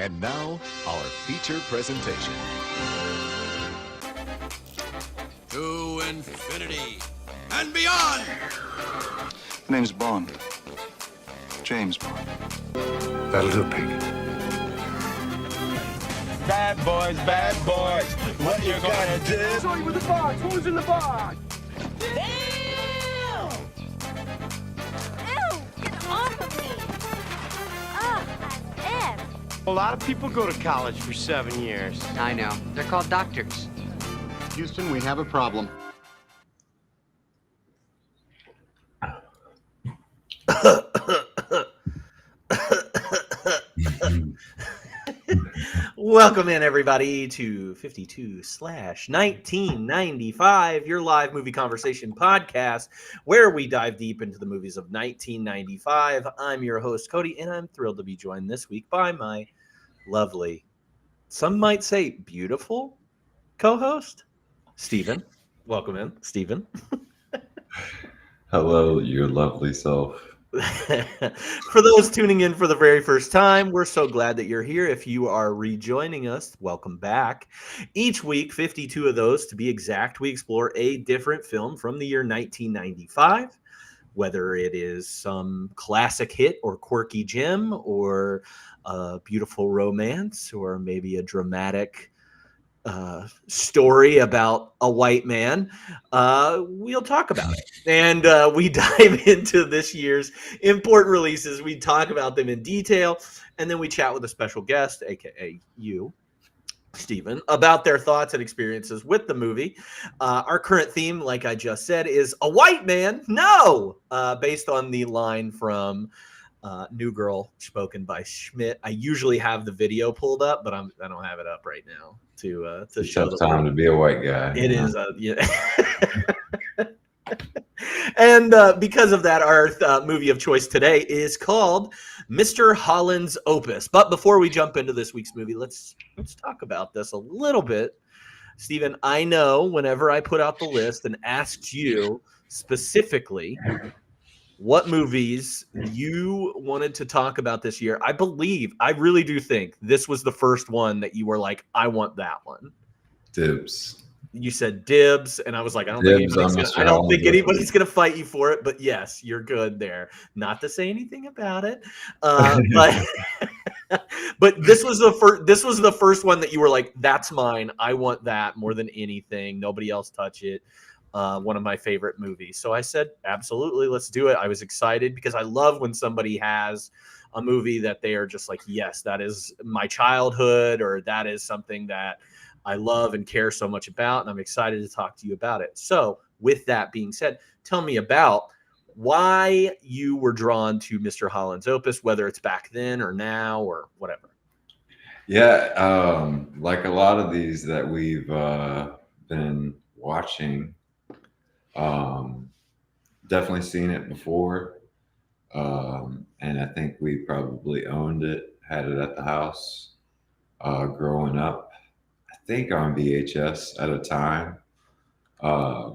And now, our feature presentation. To infinity and beyond! My name's Bond. James Bond. That'll do, Pig. Bad boys, what you gonna do? Sorry, with the box. What was in the box? Damn! Ew! Get off of me! Ugh, that's it. A lot of people go to college for 7 years. I know. They're called doctors. Houston, we have a problem. Welcome in, everybody, to 52/1995, your live movie conversation podcast, where we dive deep into the movies of 1995. I'm your host, Cody, and I'm thrilled to be joined this week by my lovely, some might say beautiful, co-host, Steven. Welcome in, Steven. Hello, your lovely self. For those tuning in for the very first time, we're so glad that you're here. If you are rejoining us, welcome back. Each week, 52 of those to be exact, we explore a different film from the year 1995, whether it is some classic hit or quirky gem or a beautiful romance or maybe a dramatic story about a white man. We'll talk about it. And we dive into this year's important releases. We talk about them in detail, and then we chat with a special guest, aka you, Stephen, about their thoughts and experiences with the movie. Our current theme, like I just said, is a white man. No! Based on the line from New Girl, spoken by Schmidt. I usually have the video pulled up, but I don't have it up right now to show. Tough time to be a white guy. It is, yeah. And because of that, our movie of choice today is called Mr. Holland's Opus. But before we jump into this week's movie, let's talk about this a little bit. Stephen, I know whenever I put out the list and asked you specifically what movies you wanted to talk about this year, I really do think this was the first one that you were like, I want that one. Dibs. You said dibs, and I was like, I don't think anybody's gonna fight you for it. But yes, you're good there. Not to say anything about it, but but this was the first one that you were like, that's mine. I want that more than anything. Nobody else touch it. One of my favorite movies. So I said, absolutely, let's do it. I was excited because I love when somebody has a movie that they are just like, yes, that is my childhood, or that is something that I love and care so much about, and I'm excited to talk to you about it. So with that being said, tell me about why you were drawn to Mr. Holland's Opus, whether it's back then or now or whatever. Yeah, like a lot of these that we've been watching, definitely seen it before, and I think we probably owned it, had it at the house growing up. I think on VHS at a time. Yeah,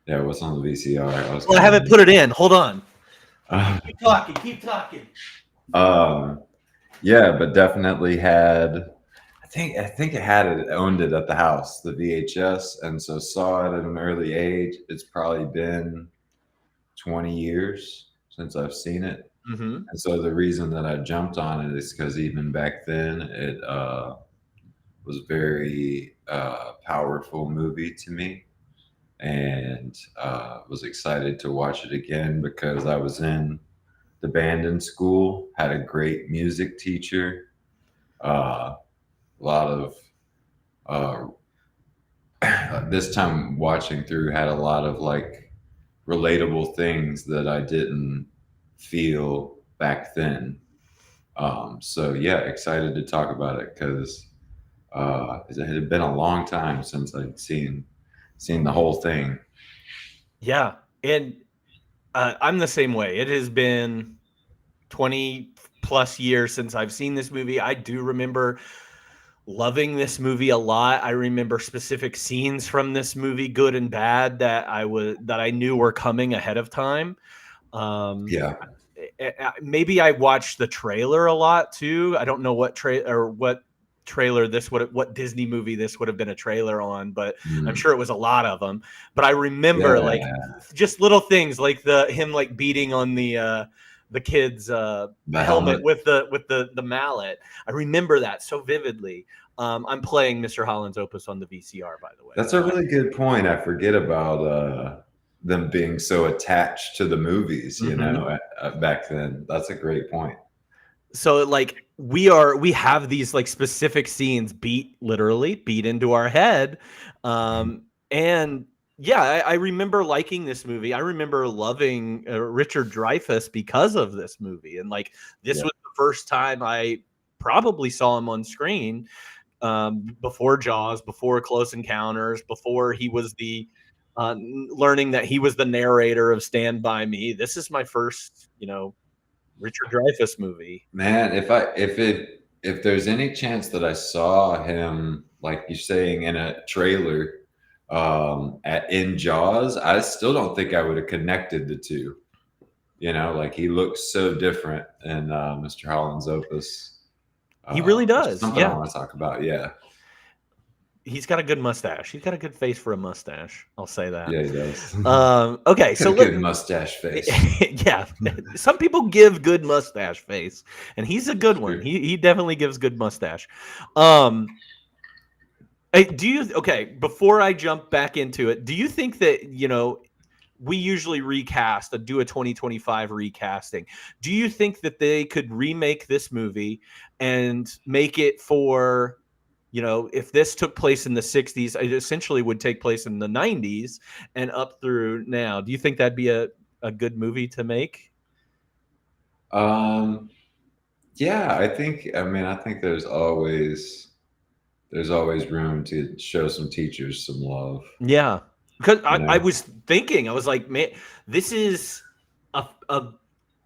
it was on the VCR. I haven't put it in. Hold on. Keep talking. Yeah, but definitely had. I think it had it, owned it at the house, the VHS, and so saw it at an early age. It's probably been 20 years since I've seen it. Mm-hmm. And so the reason that I jumped on it is because even back then it was a very powerful movie to me, and was excited to watch it again because I was in the band in school, had a great music teacher, a lot of this time watching through had a lot of like relatable things that I didn't feel back then. So yeah, excited to talk about it because it had been a long time since I'd seen the whole thing. Yeah, and I'm the same way. It has been 20 plus years since I've seen this movie. I do remember loving this movie a lot. I remember specific scenes from this movie, good and bad, that I knew were coming ahead of time. Yeah. maybe I watched the trailer a lot too. I don't know what trailer what Disney movie this would have been a trailer on, but I'm sure it was a lot of them. But I remember like just little things like him like beating on the kid's helmet with the mallet. I remember that so vividly. I'm playing Mr. Holland's Opus on the VCR, by the way. That's a really good point. I forget about them being so attached to the movies, you know, back then. That's a great point. So like we have these like specific scenes literally beat into our head. And yeah, I remember liking this movie. I remember loving Richard Dreyfuss because of this movie. And like this was the first time I probably saw him on screen, before Jaws, before Close Encounters, before he was learning that he was the narrator of Stand By Me. This is my first, Richard Dreyfuss movie. Man, if there's any chance that I saw him, like you're saying, in a trailer in Jaws, I still don't think I would have connected the two. Like he looks so different in Mr. Holland's Opus. He really does. Something I want to talk about. Yeah. He's got a good mustache. He's got a good face for a mustache. I'll say that. Yeah, he does. Okay, so good mustache face. Yeah, some people give good mustache face, and he's a good one. He definitely gives good mustache. Before I jump back into it, do you think that we usually do a 2025 recasting? Do you think that they could remake this movie and make it for? If this took place in the 60s, it essentially would take place in the 90s and up through now. Do you think that'd be a good movie to make? Yeah, I think there's always room to show some teachers some love. Yeah. Because I was thinking, I was like, man, this is a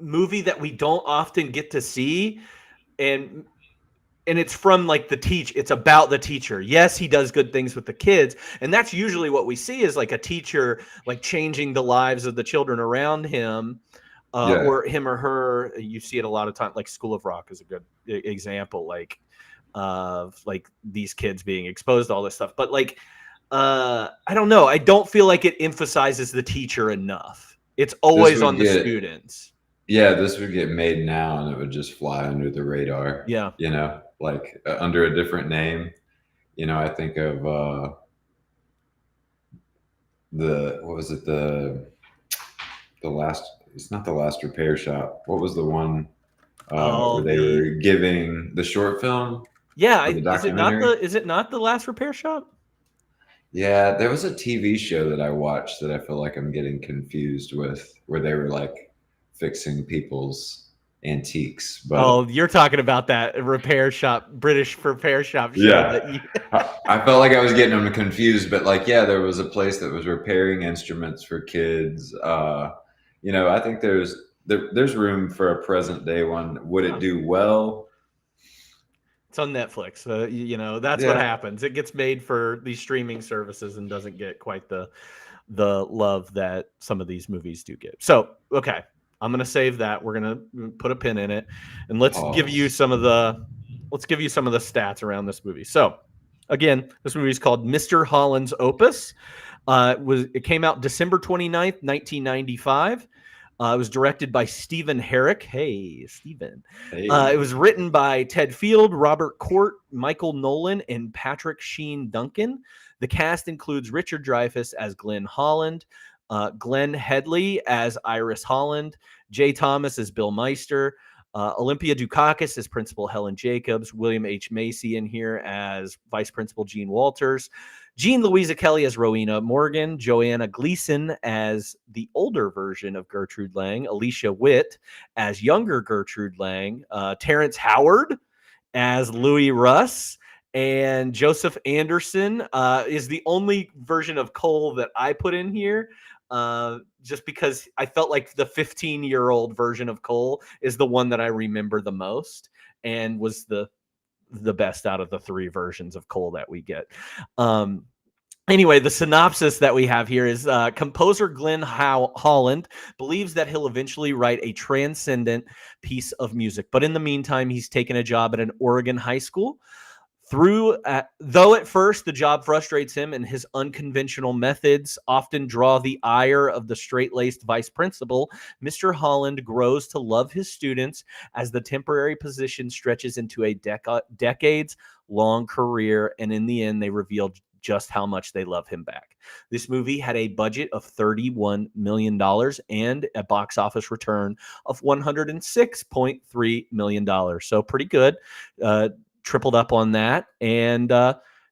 movie that we don't often get to see. And it's from like it's about the teacher. Yes, he does good things with the kids. And that's usually what we see is like a teacher, like changing the lives of the children around him, or him or her. You see it a lot of times, like School of Rock is a good example, like of like these kids being exposed to all this stuff. But like, I don't know. I don't feel like it emphasizes the teacher enough. It's always on the students. Yeah, this would get made now and it would just fly under the radar. Yeah. Like under a different name. I think of it's not The Last Repair Shop. What was the one where they were giving the short film? Yeah, is it not The Last Repair Shop? Yeah, there was a TV show that I watched that I feel like I'm getting confused with, where they were like fixing people's antiques. But you're talking about that British repair shop show. Yeah. I felt like I was getting them confused, but like, yeah, there was a place that was repairing instruments for kids. I think there's room for a present day one. Would it do well? It's on Netflix. That's what happens. It gets made for these streaming services and doesn't get quite the love that some of these movies do get. So, okay. I'm going to save that. We're going to put a pin in it, and let's give you some of the stats around this movie. So, again, this movie is called Mr. Holland's Opus. It came out December 29th, 1995. It was directed by Stephen Herrick. Hey, Stephen. Hey. It was written by Ted Field, Robert Court, Michael Nolan, and Patrick Sheen Duncan. The cast includes Richard Dreyfuss as Glenn Holland, Glenn Headley as Iris Holland, Jay Thomas as Bill Meister, Olympia Dukakis as Principal Helen Jacobs, William H. Macy in here as Vice Principal Gene Walters, Jean Louisa Kelly as Rowena Morgan, Joanna Gleason as the older version of Gertrude Lang, Alicia Witt as younger Gertrude Lang, Terrence Howard as Louis Russ, and Joseph Anderson is the only version of Cole that I put in here. Just because I felt like the 15-year-old version of Cole is the one that I remember the most and was the best out of the three versions of Cole that we get. Anyway, the synopsis that we have here is composer Glenn Holland believes that he'll eventually write a transcendent piece of music. But in the meantime, he's taken a job at an Oregon high school. Though at first the job frustrates him and his unconventional methods often draw the ire of the straight-laced vice principal, Mr. Holland grows to love his students as the temporary position stretches into a decades-long career, and in the end, they reveal just how much they love him back. This movie had a budget of $31 million and a box office return of $106.3 million. So pretty good. Tripled up on that. And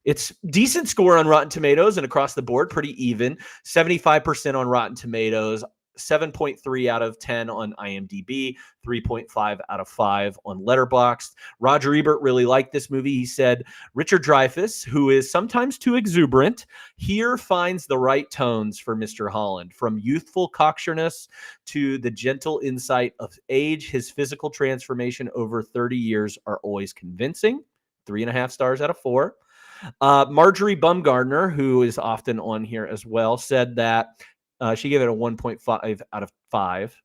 it's decent score on Rotten Tomatoes and across the board, pretty even. 75% on Rotten Tomatoes, 7.3 out of 10 on IMDb, 3.5 out of 5 on Letterboxd. Roger Ebert really liked this movie. He said, Richard Dreyfuss, who is sometimes too exuberant, here finds the right tones for Mr. Holland. From youthful cocksureness to the gentle insight of age, his physical transformation over 30 years are always convincing. 3.5 stars out of 4. Marjorie Bumgardner, who is often on here as well, said that she gave it a 1.5 out of 5.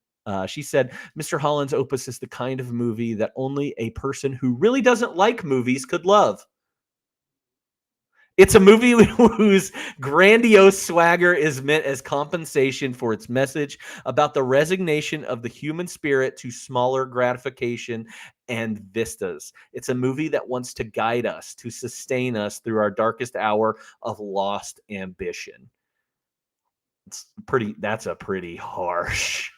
She said, Mr. Holland's Opus is the kind of movie that only a person who really doesn't like movies could love. It's a movie whose grandiose swagger is meant as compensation for its message about the resignation of the human spirit to smaller gratification and vistas. It's a movie that wants to guide us, to sustain us through our darkest hour of lost ambition. That's a pretty harsh.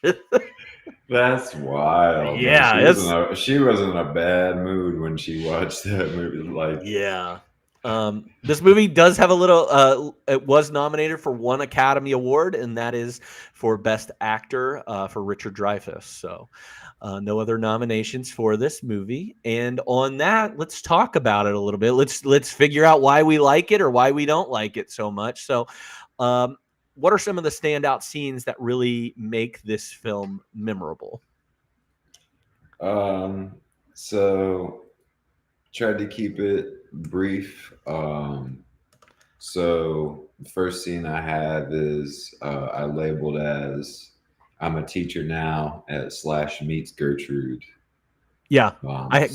That's wild. Yeah, she was in a bad mood when she watched that movie. Like, yeah. This movie does have a little. It was nominated for 1 Academy Award, and that is for Best Actor for Richard Dreyfuss. So, no other nominations for this movie. And on that, let's talk about it a little bit. Let's figure out why we like it or why we don't like it so much. So, what are some of the standout scenes that really make this film memorable? So tried to keep it brief. So the first scene I have is I labeled as I'm a teacher now at / meets Gertrude. Yeah,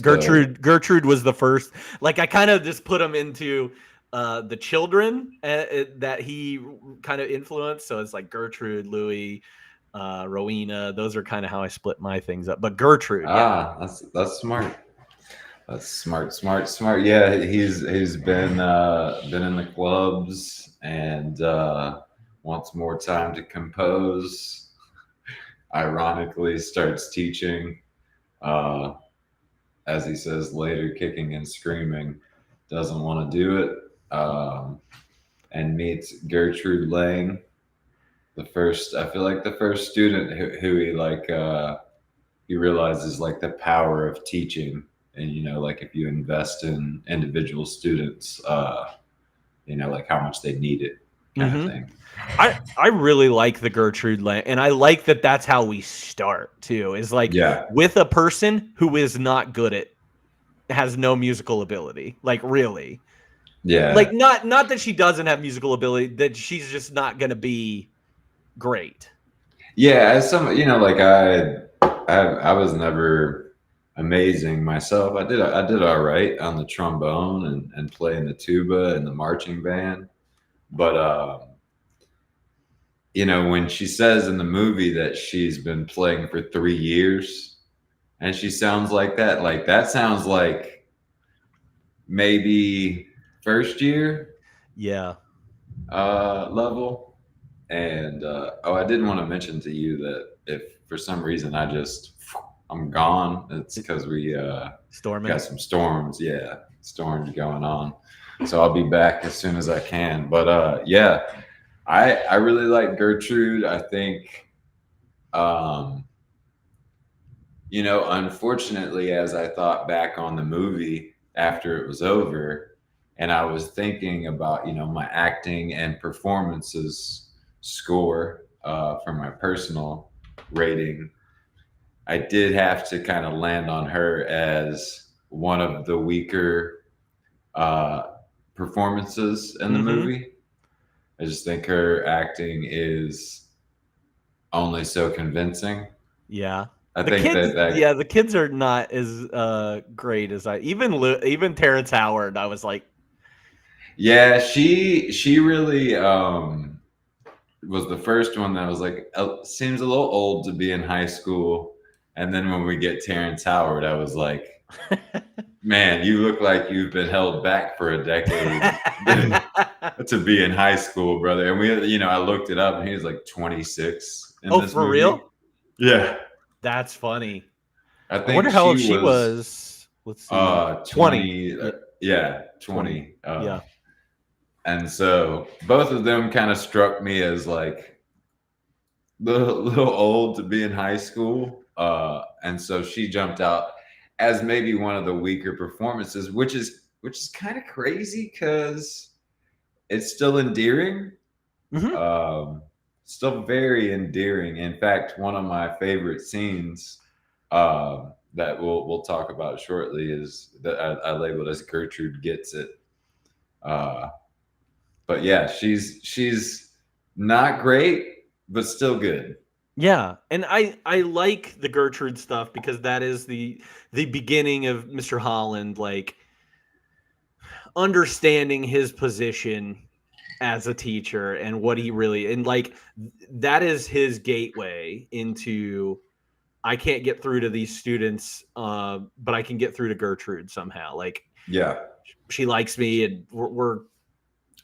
Gertrude was the first. Like, I kind of just put them into the children that he kind of influenced. So it's like Gertrude, Louis, Rowena. Those are kind of how I split my things up. But Gertrude, that's smart. That's smart. Yeah, he's been in the clubs and wants more time to compose. Ironically, starts teaching. As he says later, kicking and screaming. Doesn't want to do it. And meets Gertrude Lang, I feel like the first student who he realizes like the power of teaching, and like if you invest in individual students, like how much they need it, kind of thing. I really like the Gertrude Lang, and I like that that's how we start too. Is like with a person who is not good at, has no musical ability, like really. Yeah. Like not that she doesn't have musical ability, that she's just not going to be great. Yeah, as some, like I was never amazing myself. I did all right on the trombone and playing the tuba and the marching band. But when she says in the movie that she's been playing for 3 years and she sounds like that sounds like maybe first year level. And I didn't want to mention to you that if for some reason I'm gone, it's because we got some storms going on, so I'll be back as soon as I can. But I really like Gertrude. I think unfortunately, as I thought back on the movie after it was over, and I was thinking about, my acting and performances score for my personal rating, I did have to kind of land on her as one of the weaker performances in the movie. I just think her acting is only so convincing. Yeah. I The think kids, that yeah, the kids are not as great as even Terrence Howard. I was like, yeah, she really was the first one that was like seems a little old to be in high school. And then when we get Terrence Howard, I was like, man, you look like you've been held back for a decade to be in high school, brother. And we, I looked it up, and he was like 26 in this for movie. real? Yeah, That's funny. I I wonder think how old she she was. was. Let's see, 20. Yeah, 20. Yeah. And so both of them kind of struck me as like little old to be in high school. And so she jumped out as maybe one of the weaker performances, which is kind of crazy because it's still endearing. Still very endearing. In fact, one of my favorite scenes that we'll talk about shortly is that I labeled as Gertrude Gets It. But yeah, she's not great, but still good. Yeah, and I like the Gertrude stuff because that is the beginning of Mr. Holland, like understanding his position as a teacher and what he really, and like that is his gateway into, I can't get through to these students, but I can get through to Gertrude somehow. Like, yeah, she likes me, and we're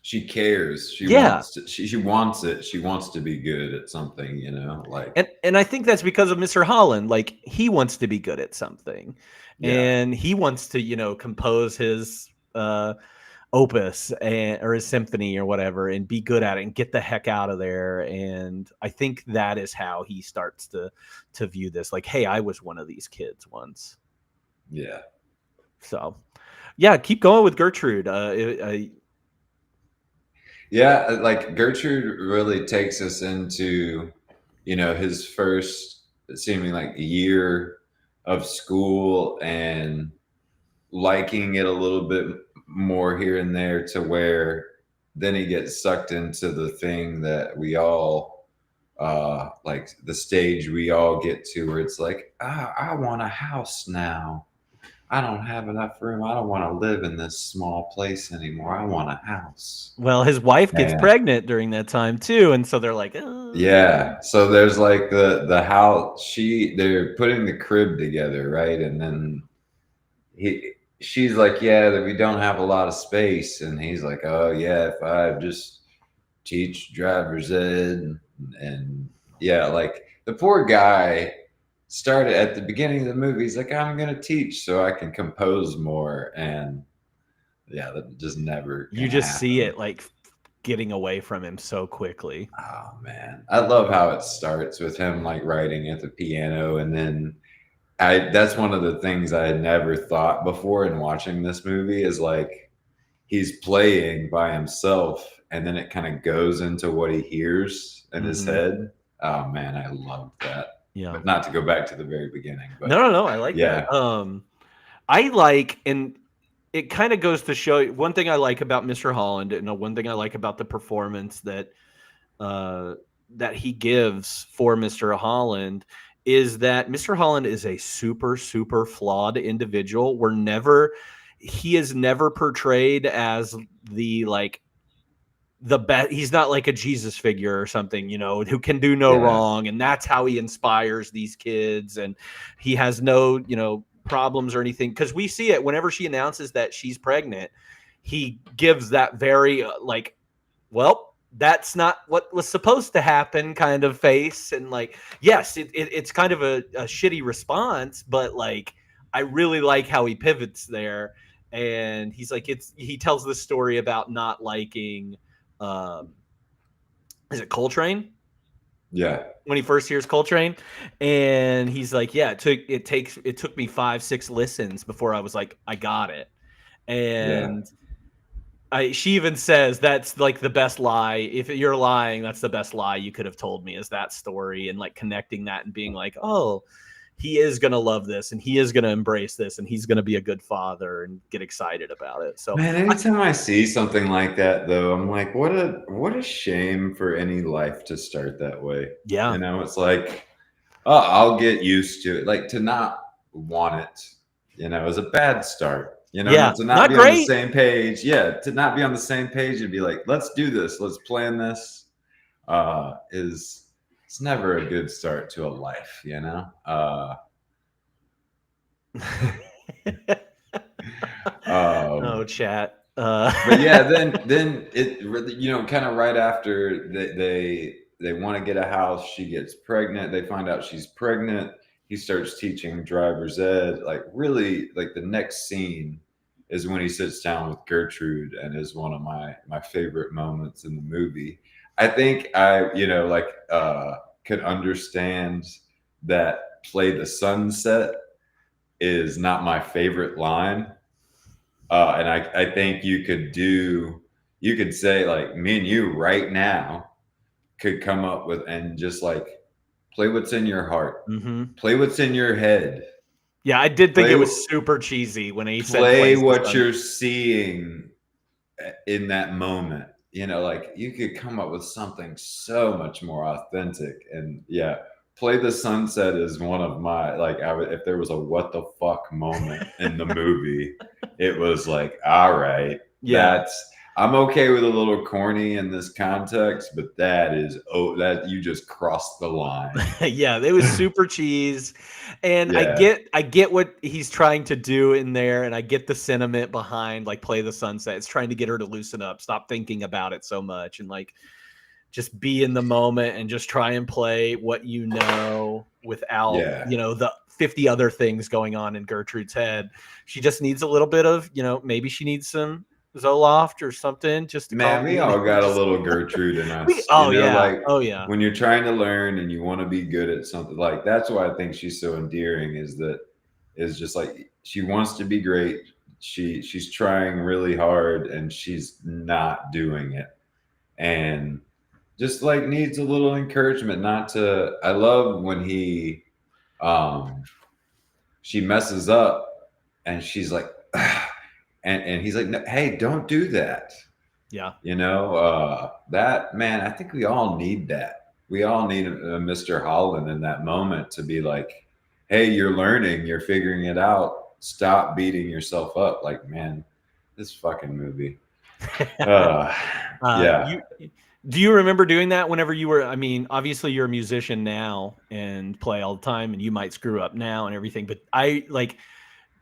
she cares. She wants to, she wants it. She wants to be good at something, like. And I think that's because of Mr. Holland. Like, he wants to be good at something, and he wants to, compose his opus or his symphony or whatever, and be good at it and get the heck out of there. And I think that is how he starts to view this. Like, hey, I was one of these kids once. Yeah. So, yeah, keep going with Gertrude. Yeah, like Gertrude really takes us into, his first seeming like year of school and liking it a little bit more here and there, to where then he gets sucked into the thing that we all like the stage we all get to, where it's like, I want a house now. I don't have enough room. I don't want to live in this small place anymore. I want a house. Well, his wife gets pregnant during that time too, and so they're like, yeah. So there's like the house. They're putting the crib together, right? And then she's like, yeah, that we don't have a lot of space, and he's like, oh yeah, if I just teach driver's ed, and yeah, like the poor guy started at the beginning of the movie. He's like, I'm gonna teach so I can compose more, and yeah, that just never. You just see it like getting away from him so quickly. Oh man, I love how it starts with him like writing at the piano, and then that's one of the things I had never thought before in watching this movie, is like he's playing by himself, and then it kind of goes into what he hears in his head. Oh man, I loved that. Yeah, but not to go back to the very beginning. But no, I like that. I like, and it kind of goes to show one thing I like about Mr. Holland, and one thing I like about the performance that he gives for Mr. Holland is that Mr. Holland is a super, super flawed individual. He is never portrayed as the best. He's not like a Jesus figure or something, who can do no wrong. And that's how he inspires these kids. And he has no, problems or anything. Cause we see it whenever she announces that she's pregnant, he gives that very well, that's not what was supposed to happen kind of face. And yes, it's kind of a shitty response, but I really like how he pivots there. And he's like, he tells this story about not liking, is it Coltrane? Yeah. When he first hears Coltrane, and he's like, yeah, it took me 5-6 listens before I was like, I got it. And she even says that's like the best lie. If you're lying, that's the best lie you could have told me, is that story. And connecting that and being like, oh, he is going to love this and he is going to embrace this and he's going to be a good father and get excited about it. So man, anytime I see something like that, though, I'm like, what a shame for any life to start that way. Yeah. You know, it's like, oh, I'll get used to it. Like, to not want it, you know, is a bad start. You know, Yeah, to not be great. on the same page. Yeah, to not be on the same page and be like, let's do this, let's plan this. It's never a good start to a life, you know. Oh, chat. But yeah, then it really, you know, kind of right after they want to get a house, she gets pregnant. They find out she's pregnant. He starts teaching driver's ed. Like, really, like, the next scene is when he sits down with Gertrude, and is one of my favorite moments in the movie. I think I, you know, like, could understand that "play the sunset" is not my favorite line. And I think you could say, like, me and you right now could come up with, and just like, play what's in your heart, play what's in your head. Yeah, I did think it was super cheesy when he said play what you're seeing in that moment. You know, like, you could come up with something so much more authentic. And yeah, "Play the Sunset" is one of my, like, if there was a what the fuck moment in the movie, it was like, all right, I'm okay with a little corny in this context, but that you just crossed the line. Yeah, it was super cheese. And I get what he's trying to do in there, and I get the sentiment behind, like, "Play the Sunset." It's trying to get her to loosen up, stop thinking about it so much, and, like, just be in the moment and just try and play what you know without, you know, the 50 other things going on in Gertrude's head. She just needs a little bit of, you know, maybe she needs some Zoloft or something just to Man, we all got a little Gertrude in us. Like, when you're trying to learn and you want to be good at something, like, that's why I think she's so endearing, is just like, she wants to be great. She's trying really hard and she's not doing it. And just, like, needs a little encouragement. I love when she messes up and she's like, and he's like, no, hey, don't do that. Yeah. You know, that, man, I think we all need that. We all need a Mr. Holland in that moment to be like, hey, you're learning, you're figuring it out. Stop beating yourself up. Like, man, this fucking movie. Yeah. Do you remember doing that whenever you were, I mean, obviously you're a musician now and play all the time, and you might screw up now and everything, but I, like,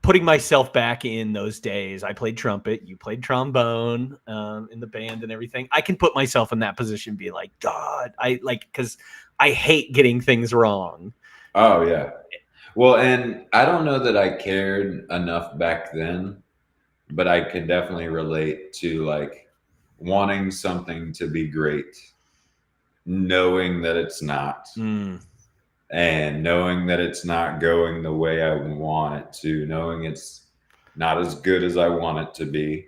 putting myself back in those days. I played trumpet, you played trombone in the band and everything. I can put myself in that position, be like, God, because I hate getting things wrong. Oh, yeah. Well, and I don't know that I cared enough back then, but I can definitely relate to, like, wanting something to be great, knowing that it's not. And knowing that it's not going the way I want it to, knowing it's not as good as I want it to be,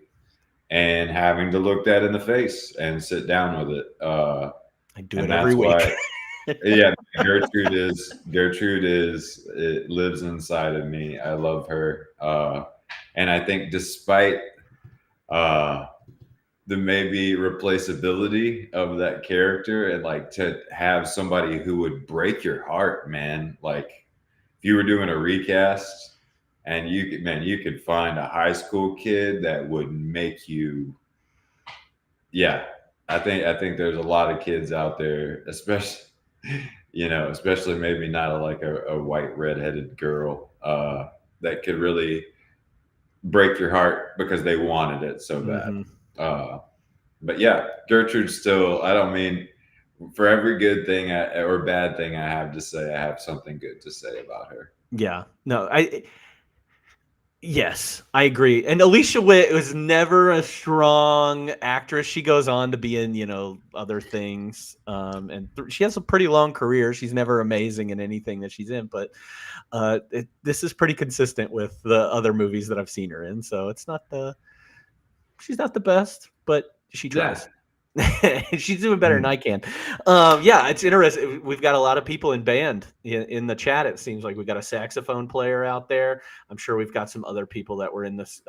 and having to look that in the face and sit down with it. I do it every week. Yeah, Gertrude it lives inside of me. I love her. And I think despite the maybe replaceability of that character, and, like, to have somebody who would break your heart, man. Like, if you were doing a recast and you could find a high school kid that would make you, I think there's a lot of kids out there, especially maybe not a white redheaded girl, that could really break your heart because they wanted it so bad. But yeah, Gertrude still, I don't mean, for every good thing or bad thing I have to say, I have something good to say about her. Yeah, no, yes, I agree. And Alicia Witt was never a strong actress. She goes on to be in, you know, other things. And she has a pretty long career. She's never amazing in anything that she's in, but this is pretty consistent with the other movies that I've seen her in. So she's not the best, but she tries. She's doing better than I can. Yeah, it's interesting. We've got a lot of people in band in the chat. It seems like we've got a saxophone player out there. I'm sure we've got some other people that were in this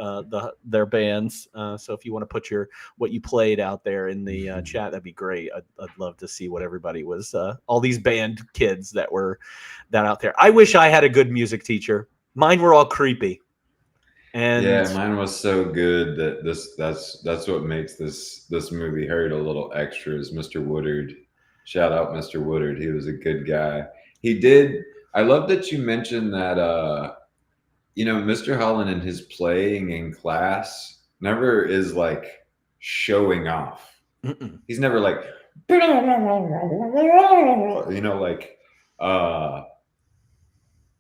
their bands. So if you want to put what you played out there in the chat, that'd be great. I'd love to see what everybody was. All these band kids that were out there. I wish I had a good music teacher. Mine were all creepy. And yeah, mine was so good that that's what makes this movie hurt a little extra is Mr. Woodard. Shout out Mr. Woodard. He was a good guy. I love that you mentioned that Mr. Holland in his playing in class never is like showing off. Mm-mm. He's never like like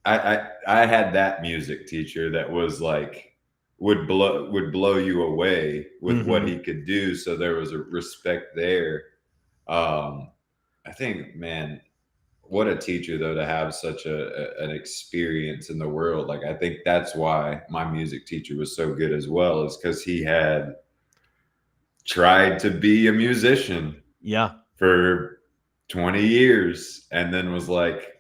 I had that music teacher that was like would blow you away with what he could do. So there was a respect there. I think, man, what a teacher though to have such an experience in the world. Like I think that's why my music teacher was so good as well, is because he had tried to be a musician. Yeah. For 20 years and then was like,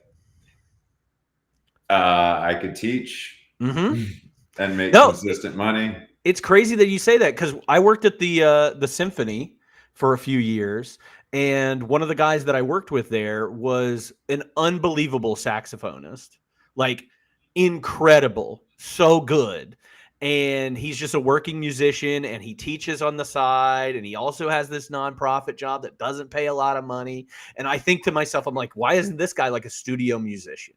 I could teach and make consistent money. It's crazy that you say that because I worked at the symphony for a few years, and one of the guys that I worked with there was an unbelievable saxophonist, like incredible, so good. And he's just a working musician, and he teaches on the side, and he also has this nonprofit job that doesn't pay a lot of money. And I think to myself, I'm like, why isn't this guy like a studio musician?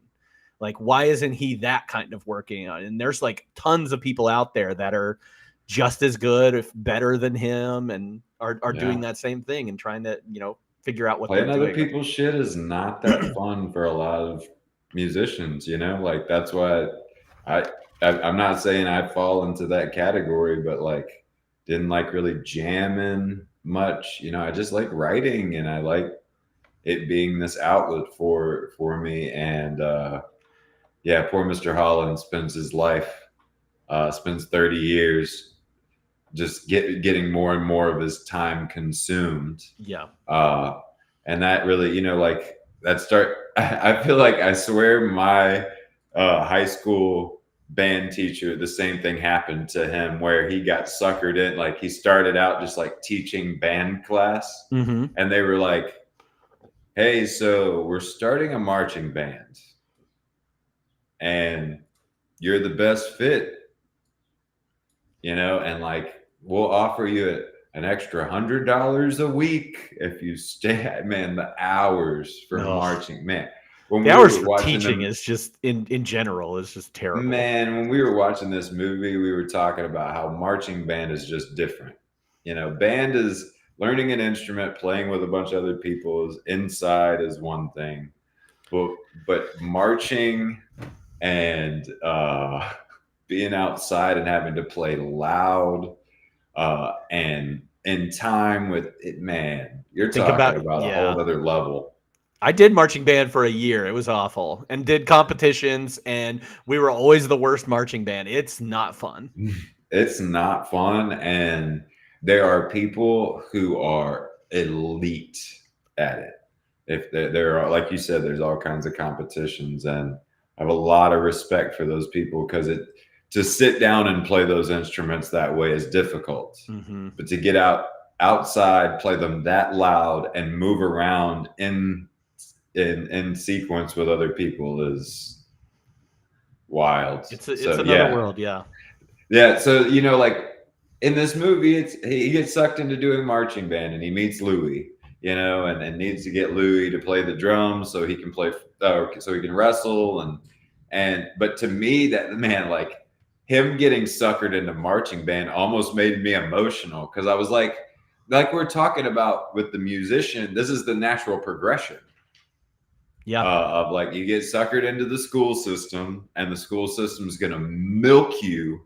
Like, why isn't he that kind of working on? And there's like tons of people out there that are just as good, if better than him, and are doing that same thing and trying to, figure out what playing they're doing. Other people's shit is not that fun for a lot of musicians, like that's why I'm not saying I fall into that category, but like didn't like really jamming much. I just like writing, and I like it being this outlet for me. And poor Mr. Holland spends his life, spends 30 years just getting more and more of his time consumed. Yeah. And that really, like I feel like I swear my high school band teacher, the same thing happened to him where he got suckered in. Like he started out just like teaching band class, and they were like, hey, so we're starting a marching band and you're the best fit, and like we'll offer you an extra $100 a week if you stay. Man, the hours for marching, man. The hours for teaching is just in general is just terrible. Man, when we were watching this movie, we were talking about how marching band is just different. Band is learning an instrument, playing with a bunch of other people. Inside is one thing, but marching and being outside and having to play loud and in time with it, man, you're talking about a whole other level. I did marching band for a year. It was awful, and did competitions, and we were always the worst marching band. It's not fun. It's not fun, and there are people who are elite at it. If there are, like you said, there's all kinds of competitions, and I have a lot of respect for those people because to sit down and play those instruments that way is difficult. But to get outside, play them that loud, and move around in sequence with other people is wild. It's another world, yeah. Yeah, so like in this movie, he gets sucked into doing marching band, and he meets Louis, and needs to get Louis to play the drums so he can play, so he can wrestle, but to me, that man, like him getting suckered into marching band almost made me emotional because I was like we're talking about with the musician, this is the natural progression. Yeah. Of like you get suckered into the school system, and the school system is going to milk you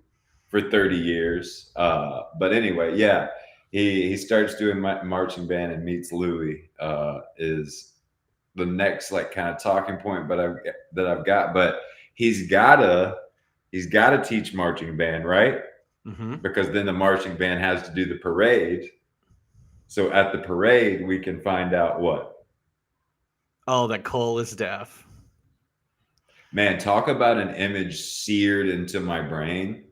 for 30 years. But anyway, yeah, he starts doing marching band and meets Louis is the next like kind of talking point, that I've got. But he's gotta teach marching band, right? Because then the marching band has to do the parade. So at the parade, we can find out what. Oh, that Cole is deaf. Man, talk about an image seared into my brain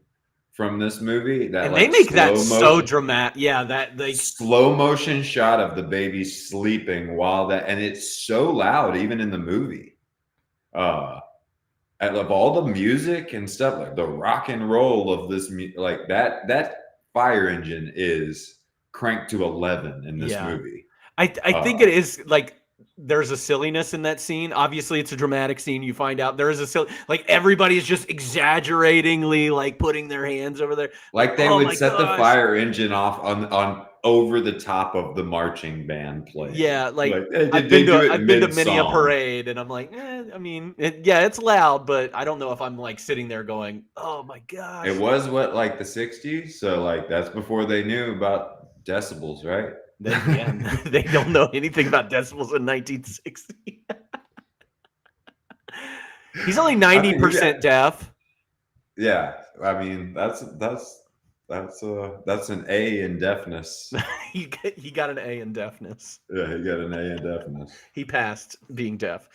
from this movie. That And like they make that slow so motion, dramatic. Yeah, that they slow motion shot of the baby sleeping while that, and it's so loud even in the movie. I love all the music and stuff, like the rock and roll of this, like that fire engine is cranked to 11 in this movie. I think it is like there's a silliness in that scene. Obviously, it's a dramatic scene. You find out there is a silly, like everybody's just exaggeratingly like putting their hands over there. Like they would set the fire engine off on over the top of the marching band playing. Yeah, like I've been to many a parade, and I'm like, I mean, it's loud, but I don't know if I'm like sitting there going, oh my gosh. It was what, like the 60s, so like that's before they knew about decibels, right? They don't know anything about decibels in 1960. He's only 90% deaf. Yeah, I mean that's an A in deafness. he got an A in deafness. Yeah, he got an A in deafness. He passed being deaf.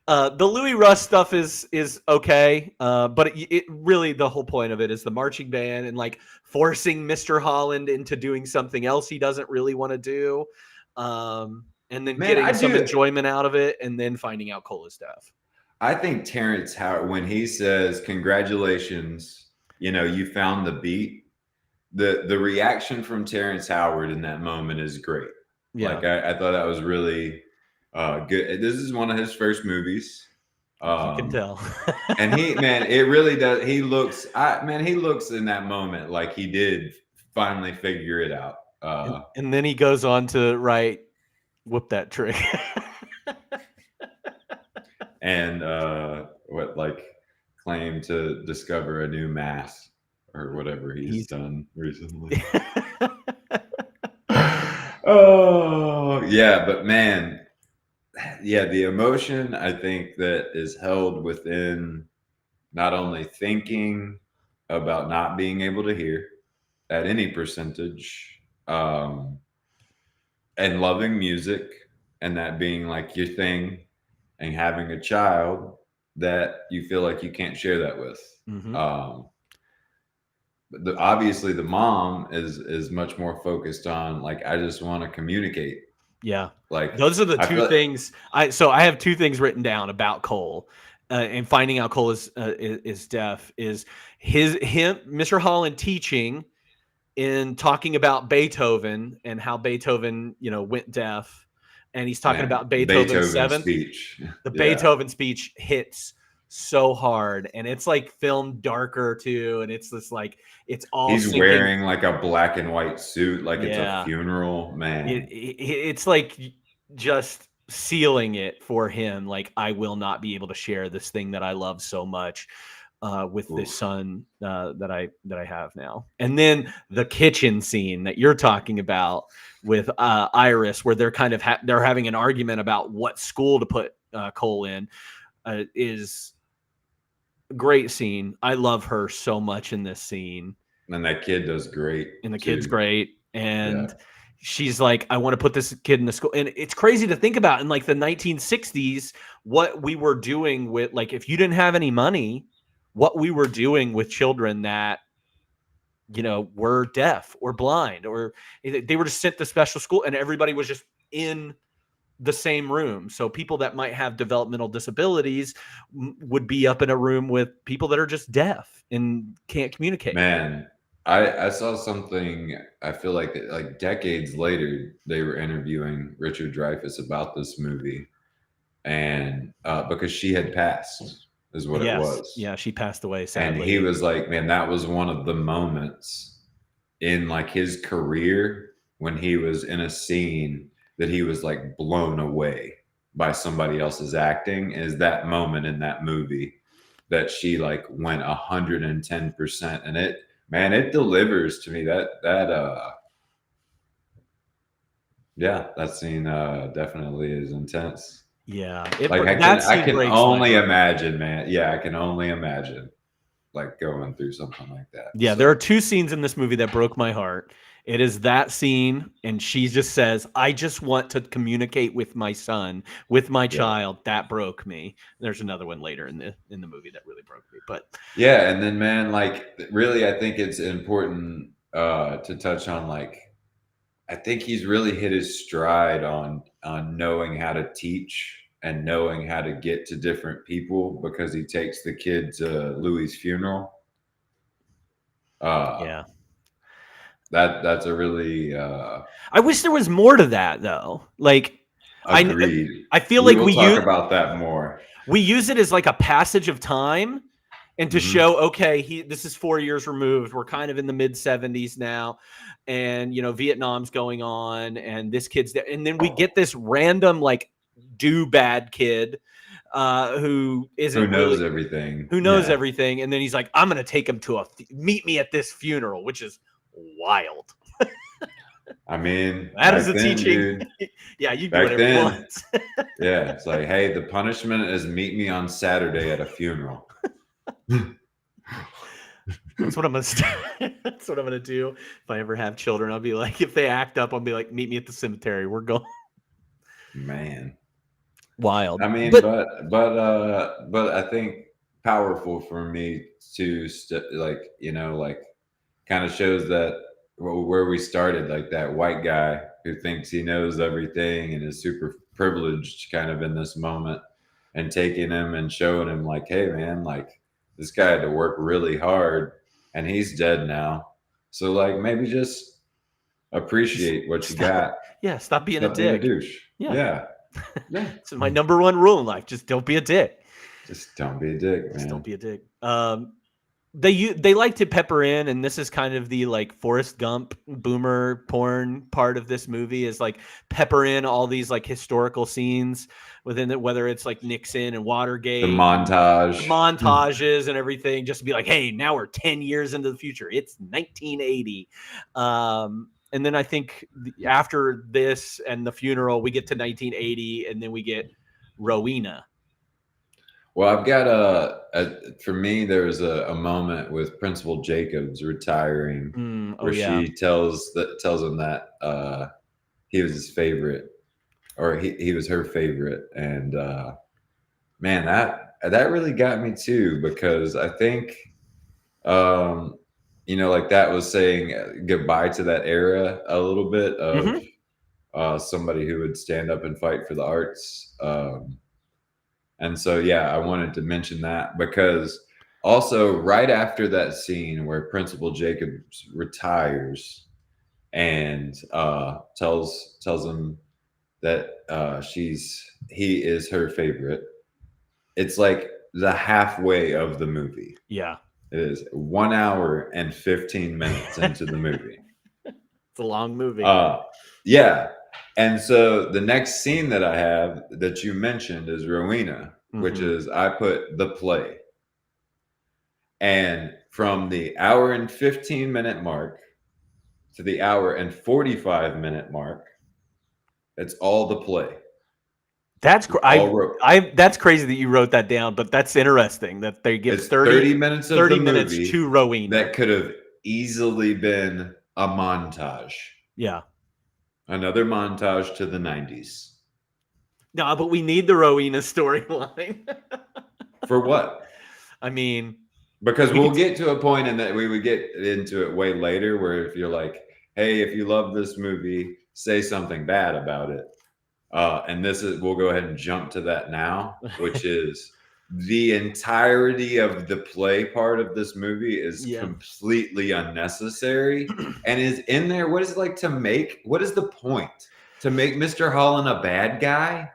The Louis Russ stuff is okay, but it really, the whole point of it is the marching band and like forcing Mr. Holland into doing something else he doesn't really want to do, and then getting some enjoyment out of it, and then finding out Cole is deaf. I think Terrence Howard, when he says congratulations, you found the beat, the reaction from Terrence Howard in that moment is great. Yeah. Like I thought that was really good. This is one of his first movies. You can tell. And it really does. He looks in that moment like he did finally figure it out. And then he goes on to write, "Whoop that trick." And claim to discover a new mass or whatever he's done recently. Oh yeah, but man, yeah, the emotion I think that is held within not only thinking about not being able to hear at any percentage, and loving music and that being like your thing, and having a child that you feel like you can't share that with. Mm-hmm. Obviously the mom is much more focused on like, I just want to communicate. Yeah. Like those are the two things. I have two things written down about Cole, and finding out Cole is deaf is Mr. Holland teaching in talking about Beethoven and how Beethoven, went deaf. And he's talking about Beethoven's seventh speech. The Beethoven speech hits so hard, and it's like filmed darker too, and it's this like it's all. He's wearing like a black and white suit, like it's a funeral. Man, it's like just sealing it for him. Like, I will not be able to share this thing that I love so much with this son that I have now. And then the kitchen scene that you're talking about with Iris, where they're kind of they're having an argument about what school to put Cole in, is a great scene. I love her so much in this scene. And that kid does great. And the kid's great. And she's like, I want to put this kid in the school. And it's crazy to think about in like the 1960s, what we were doing with, like, if you didn't have any money, what we were doing with children that, were deaf or blind, or they were just sent to special school, and everybody was just in the same room. So people that might have developmental disabilities would be up in a room with people that are just deaf and can't communicate. Man, I saw something, I feel like decades later, they were interviewing Richard Dreyfuss about this movie, and because she had passed. Is what it was. Yeah, she passed away sadly. And he was like, man, that was one of the moments in like his career when he was in a scene that he was like blown away by somebody else's acting, is that moment in that movie that she like went 110%. And it delivers to me. That scene definitely is intense. Yeah, I can only imagine, man. Yeah, I can only imagine like going through something like that. Yeah, there are two scenes in this movie that broke my heart. It is that scene, and she just says, "I just want to communicate with my son, with my child." That broke me. There's another one later in the movie that really broke me. But yeah, and then man, like really, I think it's important to touch on like I think he's really hit his stride on knowing how to teach and knowing how to get to different people because he takes the kid to Louis' funeral. yeah. That's a really I wish there was more to that though. Like agreed. I feel we like will talk about that more. We use it as like a passage of time and to show, okay, this is 4 years removed. We're kind of in the mid 70s now. And, you know, Vietnam's going on and this kid's there. And then we get this random, like, bad kid who knows everything. Who knows everything. And then he's like, I'm going to take him to meet me at this funeral, which is wild. I mean, that is a teaching. Dude, yeah, you do whatever you want. Yeah, it's like, hey, the punishment is meet me on Saturday at a funeral. That's what I'm gonna. That's what I'm gonna do if I ever have children. I'll be like, if they act up, I'll be like, meet me at the cemetery. We're going. Man, wild. I mean, but I think powerful for me to like kind of shows that where we started, like that white guy who thinks he knows everything and is super privileged, kind of in this moment, and taking him and showing him like, hey man, like this guy had to work really hard. And he's dead now. So, like, maybe just appreciate what you got. Yeah, stop being a dick. Douche. Yeah. It's my number one rule in life. Just don't be a dick. Just don't be a dick, man. Just don't be a dick. They like to pepper in, and this is kind of the like Forrest Gump boomer porn part of this movie is like pepper in all these like historical scenes within it, whether it's like Nixon and Watergate, the montages and everything, just to be like, hey, now we're 10 years into the future. It's 1980. And then I think after this and the funeral, we get to 1980, and then we get Rowena. Well, I've got for me, there was a moment with Principal Jacobs retiring where she tells him that he was his favorite, or he was her favorite. And man, that really got me too, because I think, like that was saying goodbye to that era a little bit of somebody who would stand up and fight for the arts. And so, yeah, I wanted to mention that because also right after that scene where Principal Jacobs retires and tells him that he is her favorite, it's like the halfway of the movie. Yeah. It is 1 hour and 15 minutes into the movie. It's a long movie. Yeah. And so the next scene that I have that you mentioned is Rowena, which is I put the play. And from the hour and 15 minute mark to the hour and 45 minute mark, it's all the play. That's that's crazy that you wrote that down, but that's interesting that they give 30 minutes of 30 minutes to Rowena. That could have easily been a montage. Yeah. Another montage to the 90s. No, but we need the Rowena storyline. For what? I mean, because we'll get to a point in that we would get into it way later where if you're like, hey, if you love this movie, say something bad about it. And we'll go ahead and jump to that now, which is the entirety of the play part of this movie is completely unnecessary and is in there. What is it like what is the point? To make Mr. Holland a bad guy?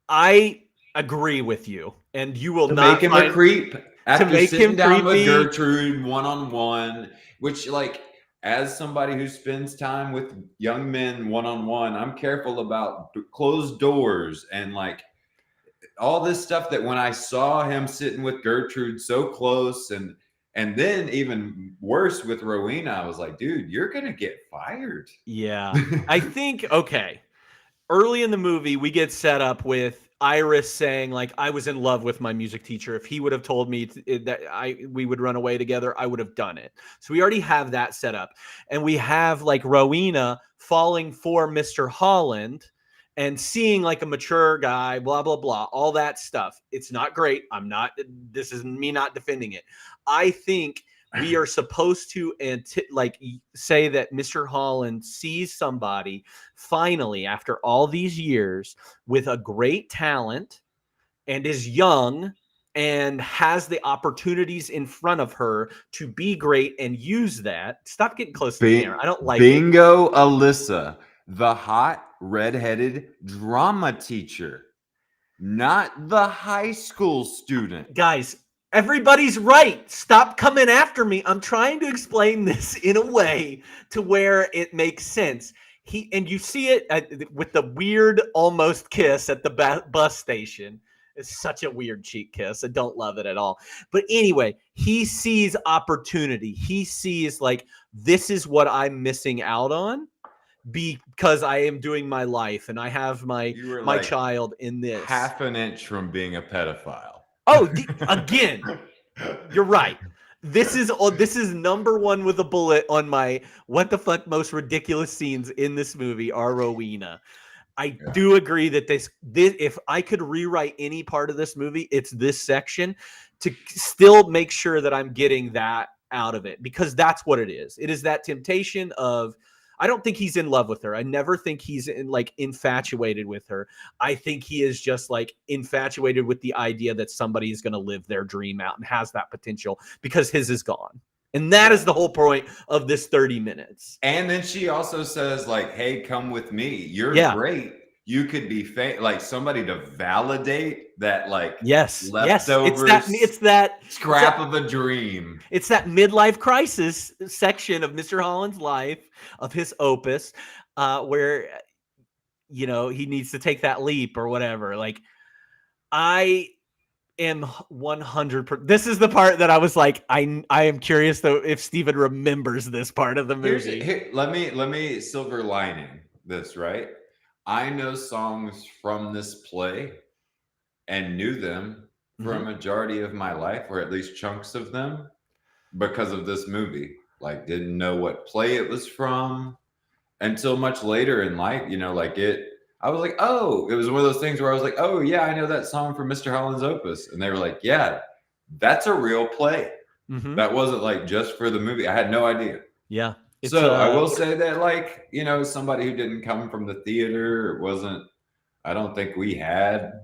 I agree with you, and you will not make him a creep after sitting down with creepy. Gertrude one-on-one, which, like, as somebody who spends time with young men one-on-one, I'm careful about closed doors and like all this stuff that when I saw him sitting with Gertrude so close and then even worse with Rowena, I was like, dude, you're going to get fired. Yeah. I think, okay. Early in the movie, we get set up with Iris saying like, I was in love with my music teacher. If he would have told me that we would run away together, I would have done it. So we already have that set up. And we have like Rowena falling for Mr. Holland and seeing like a mature guy, blah, blah, blah, all that stuff. It's not great. This is me not defending it. I think we are supposed to say that Mr. Holland sees somebody finally after all these years with a great talent and is young and has the opportunities in front of her to be great and use that. Stop getting close to the camera. I don't like Bingo, Alyssa, the hot redheaded drama teacher, not the high school student. Guys, everybody's right. Stop coming after me. I'm trying to explain this in a way to where it makes sense. And you see it with the weird almost kiss at the bus station. It's such a weird cheek kiss. I don't love it at all. But anyway, he sees opportunity. He sees like, this is what I'm missing out on because I am doing my life and I have my child in this. Half an inch from being a pedophile. Oh, again, you're right. This is number one with a bullet on my what the fuck most ridiculous scenes in this movie are Rowena. I do agree that this if I could rewrite any part of this movie, it's this section to still make sure that I'm getting that out of it, because that's what it is. It is that temptation of, I don't think he's in love with her. I never think he's infatuated with her. I think he is just like infatuated with the idea that somebody is going to live their dream out and has that potential because his is gone. And that is the whole point of this 30 minutes. And then she also says like, hey, come with me. You're great. You could be like somebody to validate that, like, leftovers. It's that scrap of a dream. It's that midlife crisis section of Mr. Holland's life, of his opus, where, you know, he needs to take that leap or whatever. Like, I am 100%. This is the part that I was like, I am curious though if Steven remembers this part of the movie. Let me silver lining this, right? I know songs from this play and knew them for a majority of my life, or at least chunks of them, because of this movie. Like, didn't know what play it was from until much later in life. You know, like I was like, oh, it was one of those things where I was like, oh yeah, I know that song from Mr. Holland's Opus. And they were like, yeah, that's a real play. That wasn't like just for the movie. I had no idea. Yeah. So I will say that, like, you know, somebody who didn't come from the theater, I don't think we had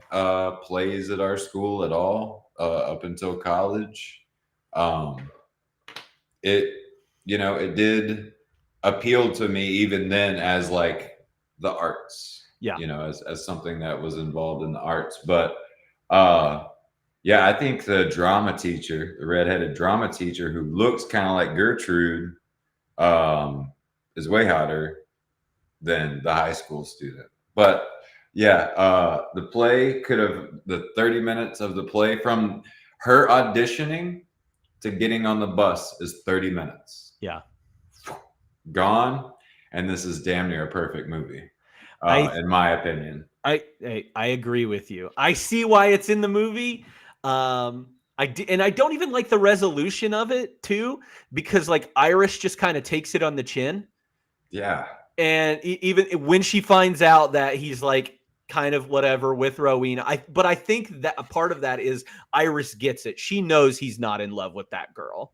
plays at our school at all up until college. It did appeal to me even then as like the arts, you know, as something that was involved in the arts. But I think the drama teacher, the redheaded drama teacher who looks kind of like Gertrude, is way hotter than the high school student. But the play the 30 minutes of the play from her auditioning to getting on the bus is 30 minutes. Yeah. Gone. And this is damn near a perfect movie, in my opinion. I agree with you. I see why it's in the movie. I don't even like the resolution of it too, because like Iris just kind of takes it on the chin. Yeah. And even when she finds out that he's like kind of whatever with Rowena, but I think that a part of that is Iris gets it. She knows he's not in love with that girl.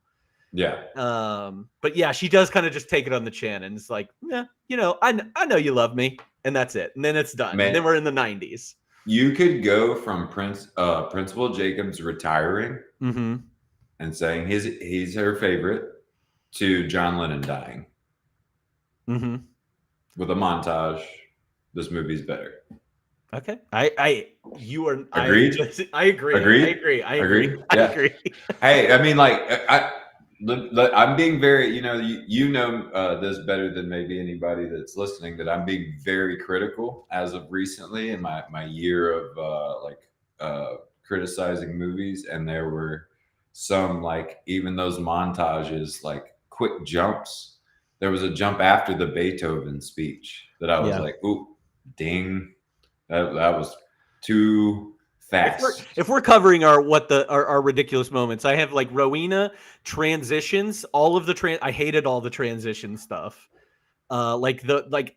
Yeah. But yeah, she does kind of just take it on the chin and it's like, yeah, you know, I know you love me, and that's it. And then it's done. Man. And then we're in the 90s. You could go from Principal Jacobs retiring and saying he's her favorite to John Lennon dying. With a montage. This movie's better. Okay. I Agreed? I agree. Agreed? I agree. I agree. Hey, I mean, like, I'm being very, you know this better than maybe anybody that's listening, that I'm being very critical as of recently in my year of criticizing movies. And there were some, like, even those montages, like quick jumps. There was a jump after the Beethoven speech that I was like, ooh, ding. That was too fast. If we're covering our ridiculous moments, I have like Rowena transitions, all of the I hated all the transition stuff. I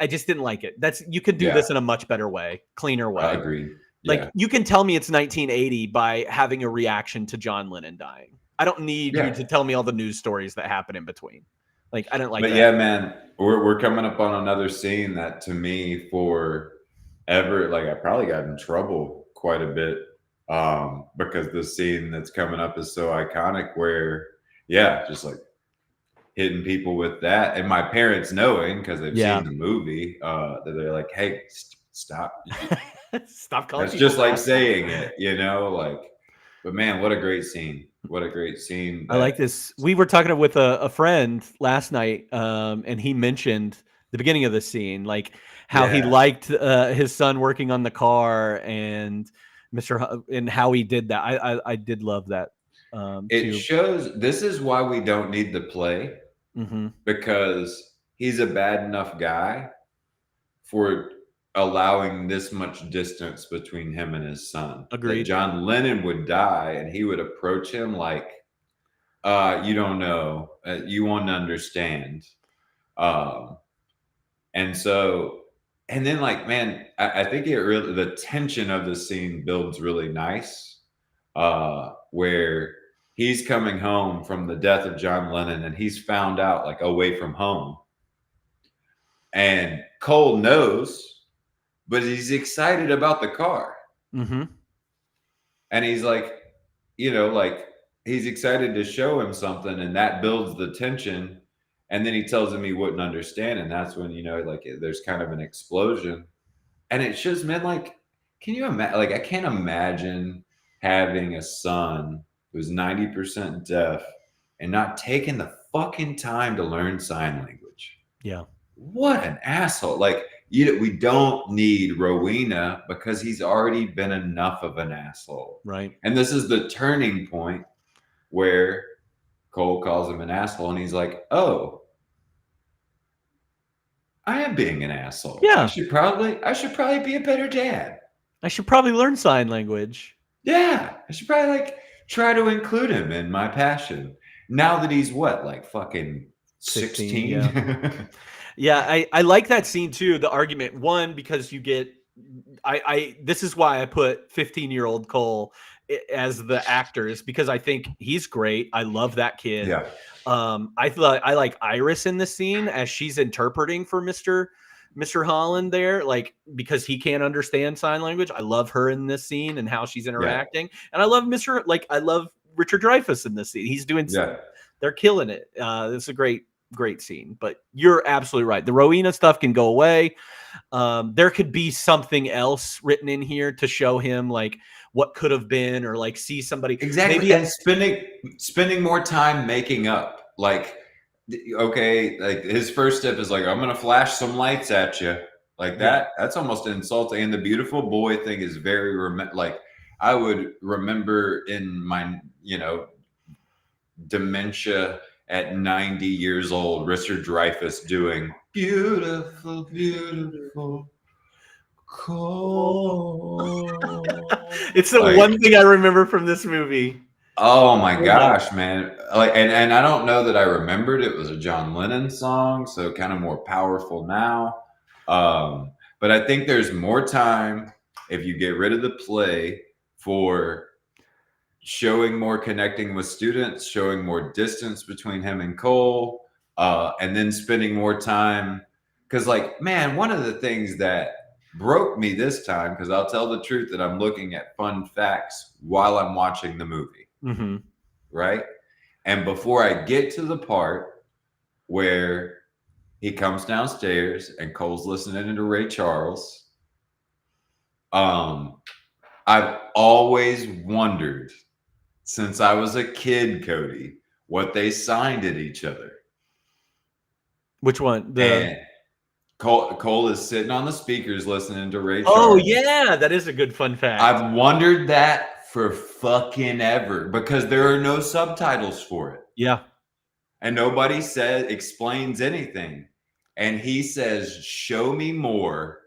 just didn't like it. You could do this in a much better way, cleaner way. Agreed. Like you can tell me it's 1980 by having a reaction to John Lennon dying. I don't need you to tell me all the news stories that happen in between. Like I didn't like that. But yeah, man, we're coming up on another scene that to me forever, like I probably got in trouble quite a bit because the scene that's coming up is so iconic where just like hitting people with that, and my parents knowing because they've seen the movie that they're like, hey, stop. Stop calling. That's just like saying it, like. But man, what a great scene! What a great scene! I like this. We were talking with a friend last night, and he mentioned the beginning of the scene, like how he liked his son working on the car, and and how he did that. I did love that. It shows. This is why we don't need the play, because he's a bad enough guy for allowing this much distance between him and his son. Agreed. That John Lennon would die and he would approach him like, you don't know, you won't understand. And then like, man, I think the tension of the scene builds really nice, where he's coming home from the death of John Lennon and he's found out like away from home. And Cole knows, but he's excited about the car. Mm-hmm. And he's like, like he's excited to show him something, and that builds the tension. And then he tells him he wouldn't understand. And that's when, like there's kind of an explosion. And it shows, man, like, can you imagine? Like, I can't imagine having a son who's 90% deaf and not taking the fucking time to learn sign language. Yeah. What an asshole. Like, we don't need Rowena because he's already been enough of an asshole. Right. And this is the turning point where Cole calls him an asshole and he's like, oh, I am being an asshole. Yeah. I should probably be a better dad. I should probably learn sign language. Yeah. I should probably like try to include him in my passion. Now that he's what, like fucking 16? Yeah. Yeah, I like that scene too. The argument, one, because you get, this is why I put 15-year-old Cole as the actor, is because I think he's great. I love that kid. Yeah. I like Iris in the scene as she's interpreting for Mr. Holland there, like because he can't understand sign language. I love her in this scene and how she's interacting, and I love I love Richard Dreyfuss in this scene. He's doing, they're killing it. It's a great scene, but you're absolutely right. The Rowena stuff can go away. There could be something else written in here to show him like what could have been, or like see somebody exactly. Maybe and spending more time making up. Like, okay, like his first step is like, I'm gonna flash some lights at you, like that. That's almost insulting. And the beautiful boy thing is very like I would remember in my dementia at 90 years old, Richard Dreyfuss doing beautiful, beautiful, cold. It's the one thing I remember from this movie. Oh my gosh, man. Like, and I don't know that I remembered it was a John Lennon song, so kind of more powerful now. But I think there's more time if you get rid of the play for showing more connecting with students, showing more distance between him and Cole, and then spending more time. Because, like, man, one of the things that broke me this time, because I'll tell the truth that I'm looking at fun facts while I'm watching the movie, right? And before I get to the part where he comes downstairs and Cole's listening to Ray Charles, I've always wondered since I was a kid, Cody, what they signed at each other. Which one? And Cole is sitting on the speakers listening to Ray Charles. Oh, yeah. That is a good fun fact. I've wondered that for fucking ever because there are no subtitles for it. Yeah. And nobody explains anything. And he says, show me more.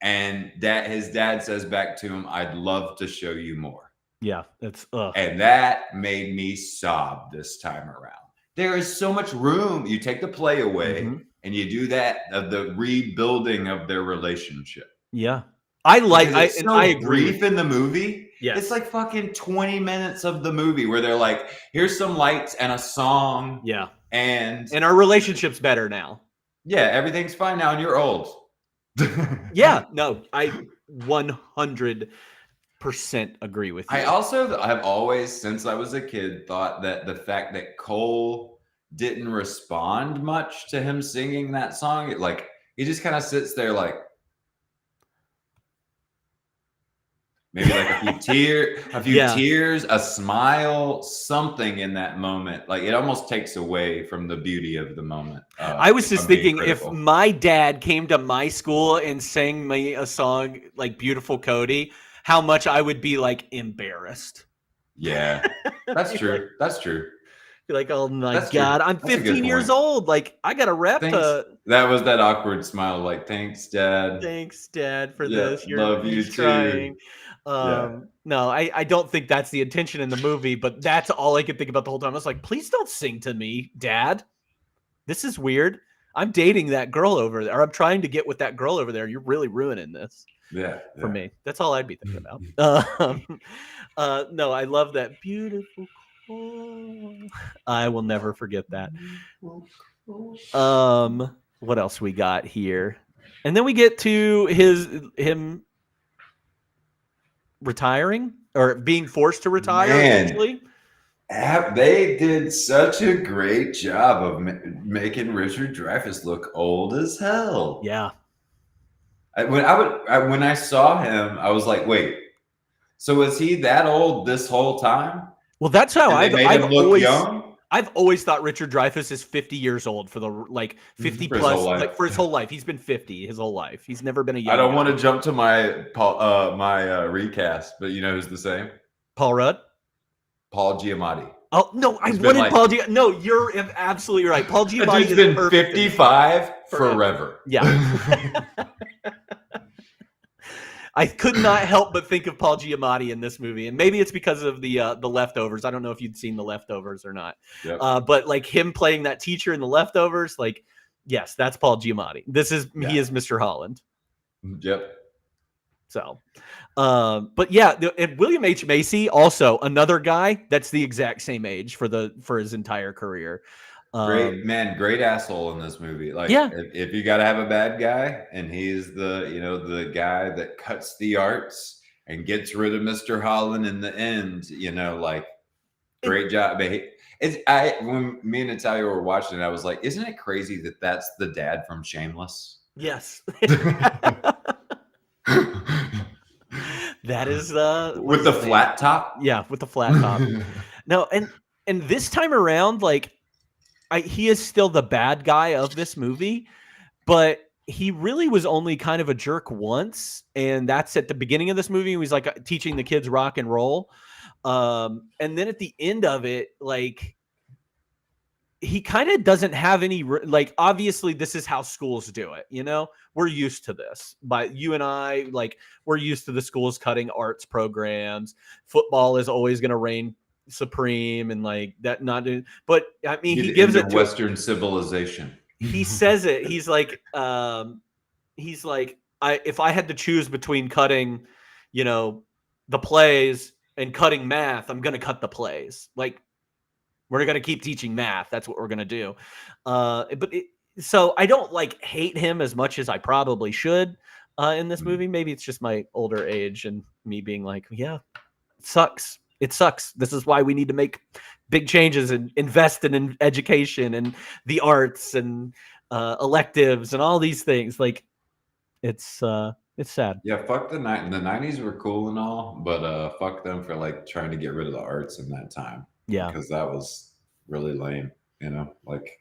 And his dad says back to him, "I'd love to show you more." Yeah, that's and that made me sob this time around. There is so much room. You take the play away and you do that of the rebuilding of their relationship. Yeah. I agree. Brief in the movie. Yes. It's like fucking 20 minutes of the movie where they're like, here's some lights and a song. Yeah. And our relationship's better now. Yeah, everything's fine now and you're old. Yeah, no, I 100% agree with you. I've always, since I was a kid, thought that the fact that Cole didn't respond much to him singing that song, like he just kind of sits there like maybe like a few tears, a smile, something in that moment. Like it almost takes away from the beauty of the moment. I was just thinking if my dad came to my school and sang me a song like Beautiful Cody, how much I would be like embarrassed. Yeah, that's true. That's true. Be like, oh my God, I'm 15 years old. Like I got to rep. That was that awkward smile. Like, thanks, Dad. Thanks, Dad, for this. Love you trying. Too. No, I don't think that's the intention in the movie, but that's all I could think about the whole time. I was like, please don't sing to me, Dad. This is weird. I'm dating that girl over there. Or I'm trying to get with that girl over there. You're really ruining this. For me. That's all I'd be thinking about. No, I love that beautiful call. I will never forget that. What else we got here? And then we get to him retiring or being forced to retire. Eventually. They did such a great job of making Richard Dreyfuss look old as hell. Yeah. When I saw him, I was like, wait, so is he that old this whole time? Well, that's how I've look young. I've always thought Richard Dreyfuss is 50 years old for the 50 plus like for his whole life. He's been 50 his whole life. He's never been a young I don't guy. want to jump to my recast, but you know who's the same? Paul Rudd? Paul Giamatti. Oh no, I wanted Paul Giamatti. No, you're absolutely right. Paul Giamatti has been 55 forever. Yeah. I could not help but think of Paul Giamatti in this movie, and maybe it's because of the Leftovers. I don't know if you'd seen the Leftovers or not, but like him playing that teacher in the Leftovers, like yes, that's Paul Giamatti. He is Mr. Holland. Yep. So, but yeah, and William H. Macy also another guy that's the exact same age for his entire career. Great asshole in this movie. Like, if you got to have a bad guy, and he's the guy that cuts the arts and gets rid of Mr. Holland in the end, like, great job. When me and Natalia were watching it, I was like, isn't it crazy that that's the dad from Shameless? Yes. That is with the flat top. Yeah, with the flat top. No, and this time around, like. He is still the bad guy of this movie, but he really was only kind of a jerk once, and that's at the beginning of this movie. He was like teaching the kids rock and roll, and then at the end of it, like he kind of doesn't have any like. Obviously, this is how schools do it. We're used to this. But you and I, like, we're used to the schools cutting arts programs. Football is always going to reign supreme and like that but I mean he gives it to Western civilization. He says it. He's like if I had to choose between cutting the plays and cutting math, I'm gonna cut the plays. Like we're gonna keep teaching math. That's what we're gonna do. So I don't like hate him as much as I probably should in this movie. Maybe it's just my older age and me being like, yeah, it sucks. It sucks. This is why we need to make big changes and invest in education and the arts and electives and all these things. Like, it's sad. Yeah, fuck the 90s were cool and all, but fuck them for like trying to get rid of the arts in that time. Yeah, because that was really lame. Like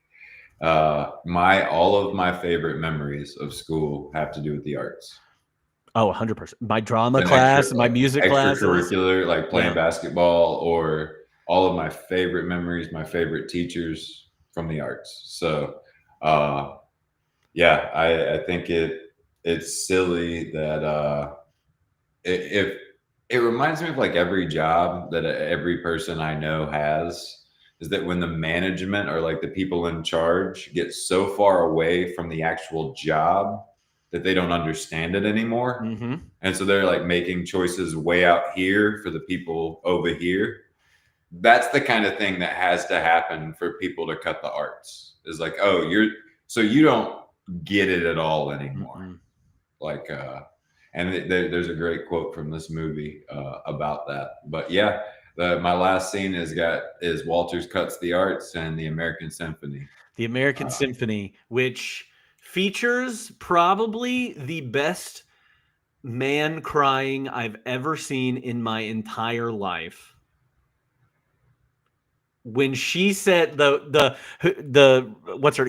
all of my favorite memories of school have to do with the arts. Oh, 100%. My drama class and my music classes. Extracurricular, like playing basketball, or all of my favorite memories, my favorite teachers from the arts. So, I think it's silly that if it reminds me of like every job that every person I know has, is that when the management or like the people in charge get so far away from the actual job that they don't understand it anymore. Mm-hmm. And so they're like making choices way out here for the people over here. That's the kind of thing that has to happen for people to cut the arts. Is like, oh, you don't get it at all anymore. Mm-hmm. Like, and there's a great quote from this movie about that. But yeah, my last scene is Walters Cuts the Arts and the American Symphony. The American Symphony, which features probably the best man crying I've ever seen in my entire life. When she said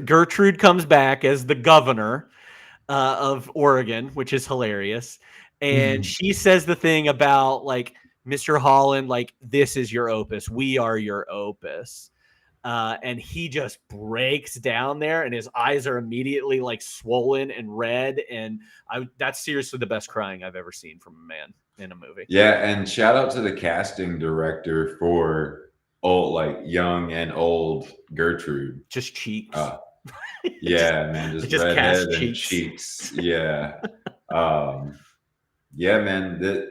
Gertrude comes back as the governor of Oregon, which is hilarious. And she says the thing about like, Mr. Holland, like, this is your opus. We are your opus. And he just breaks down there and his eyes are immediately like swollen and red. And that's seriously the best crying I've ever seen from a man in a movie. Yeah. And shout out to the casting director for like young and old Gertrude. Just cheeks. Yeah, man, just redhead and cheeks. Yeah. Yeah, man,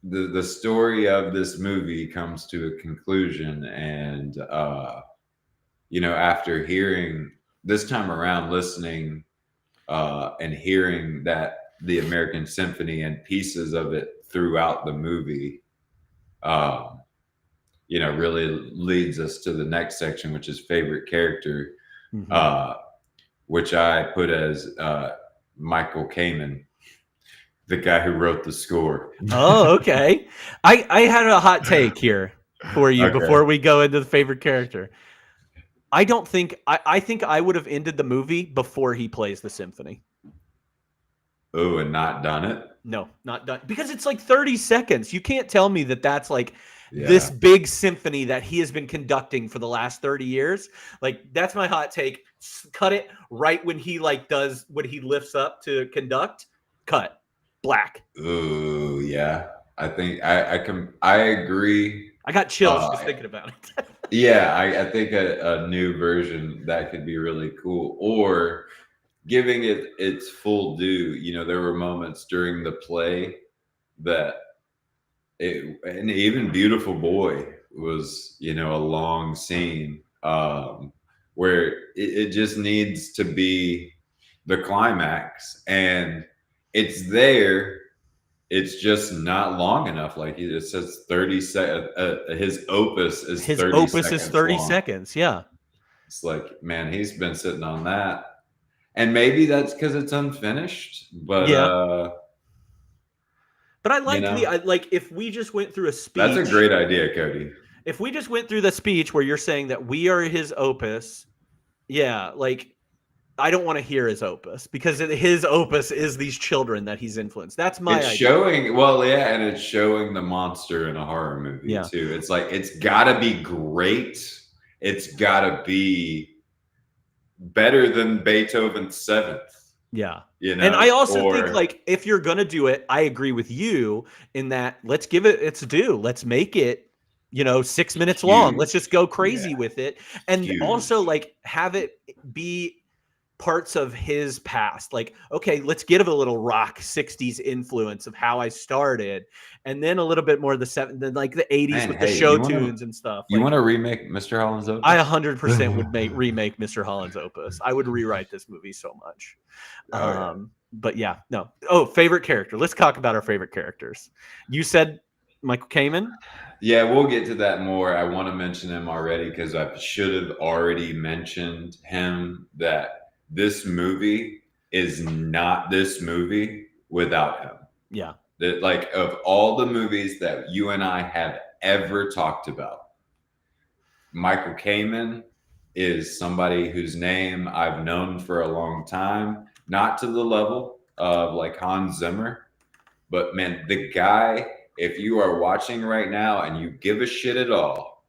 the story of this movie comes to a conclusion. And after hearing this time around, listening and hearing that the American Symphony and pieces of it throughout the movie really leads us to the next section, which is favorite character, which I put as Michael Kamen, the guy who wrote the score. Oh, okay. I had a hot take here for you before we go into the favorite character. I think I would have ended the movie before he plays the symphony. Oh, and not done it? No, not done. Because it's like 30 seconds. You can't tell me that that's like this big symphony that he has been conducting for the last 30 years. Like, that's my hot take. Cut it right when he like does what he lifts up to conduct. Cut. Black. Ooh, yeah. I think I agree. I got chills just thinking about it. Yeah, I think a new version that could be really cool. Or giving it its full due. There were moments during the play that and even Beautiful Boy was, a long scene where it just needs to be the climax, and it's there. It's just not long enough. Like it says 30 seconds. His opus is 30 seconds. Yeah. It's like, man, he's been sitting on that. And maybe that's because it's unfinished, but yeah. But I like if we just went through a speech. That's a great idea, Cody. If we just went through the speech where you're saying that we are his opus, yeah, like I don't want to hear his opus because his opus is these children that he's influenced. That's my idea. And it's showing the monster in a horror movie too. It's like it's gotta be great. It's gotta be better than Beethoven's Seventh. Yeah. And I also think like if you're gonna do it, I agree with you in that let's give it its due. Let's make it, 6 minutes long. Let's just go crazy with it. And also like have it be parts of his past. Like, okay, let's give a little rock 60s influence of how I started, and then a little bit more of the 80s with the show tunes and stuff. You want to remake Mr. Holland's Opus? I 100% would remake Mr. Holland's Opus. I would rewrite this movie so much. But yeah, no. Oh, favorite character. Let's talk about our favorite characters. You said Michael Kamen? Yeah, we'll get to that more. I want to mention him already because I should have already mentioned him, that this movie is not this movie without him. Yeah. That, like, of all the movies that you and I have ever talked about, Michael Kamen is somebody whose name I've known for a long time, not to the level of like Hans Zimmer, but man, the guy, if you are watching right now and you give a shit at all,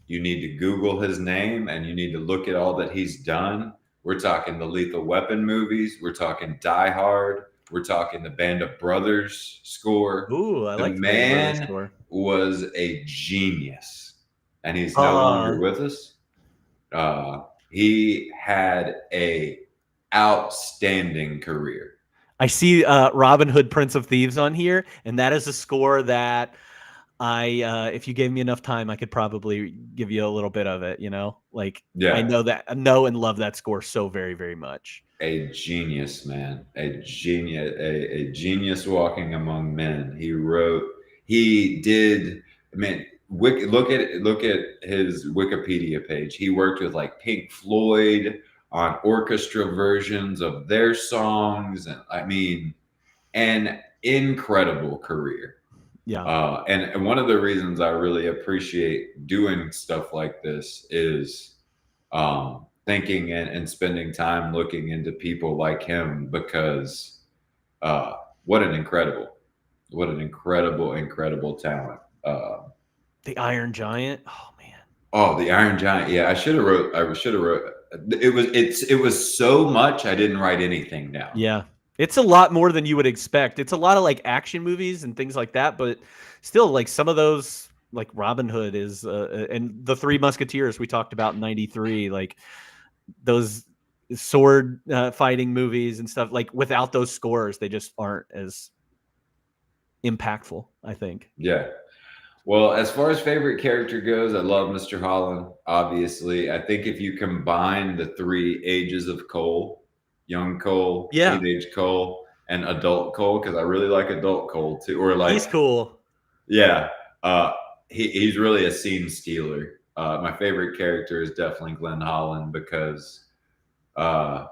you need to Google his name and you need to look at all that he's done, We're talking the Lethal Weapon movies. We're talking Die Hard. We're talking the Band of Brothers score. Ooh, I The like the Band of Brothers man score. was a genius, and he's no longer with us. He had a outstanding career. I see Robin Hood, Prince of Thieves on here, and that is a score that if you gave me enough time, I could probably give you a little bit of it, Yeah. I know and love that score so very, very much. A genius, man, a genius walking among men. He did, I mean, look at his Wikipedia page. He worked with like Pink Floyd on orchestra versions of their songs. And I mean, an incredible career. Yeah. And one of the reasons I really appreciate doing stuff like this is thinking and spending time looking into people like him, because what an incredible talent. The Iron Giant. Oh man. Oh, the Iron Giant. Yeah, I should have wrote. It was so much I didn't write anything down. Yeah. It's a lot more than you would expect. It's a lot of like action movies and things like that, but still, like some of those, like Robin Hood is, and the Three Musketeers we talked about in '93, like those sword fighting movies and stuff. Like without those scores, they just aren't as impactful, I think. Yeah. Well, as far as favorite character goes, I love Mr. Holland. Obviously, I think if you combine the 3 ages of Cole, young Cole, teenage Cole, and adult Cole, because I really like adult Cole too. Or like he's cool. Yeah. He's really a scene stealer. My favorite character is definitely Glenn Holland, because I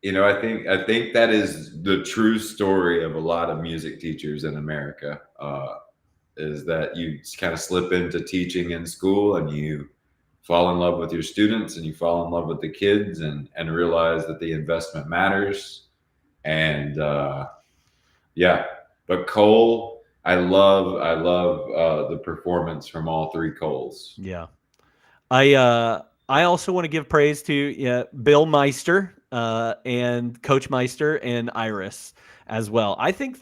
think that is the true story of a lot of music teachers in America. Is that you kind of slip into teaching in school and you fall in love with your students and you fall in love with the kids and realize that the investment matters. And but Cole, I love the performance from all 3 Coles. Yeah. I also want to give praise to Bill Meister and Coach Meister and Iris as well. I think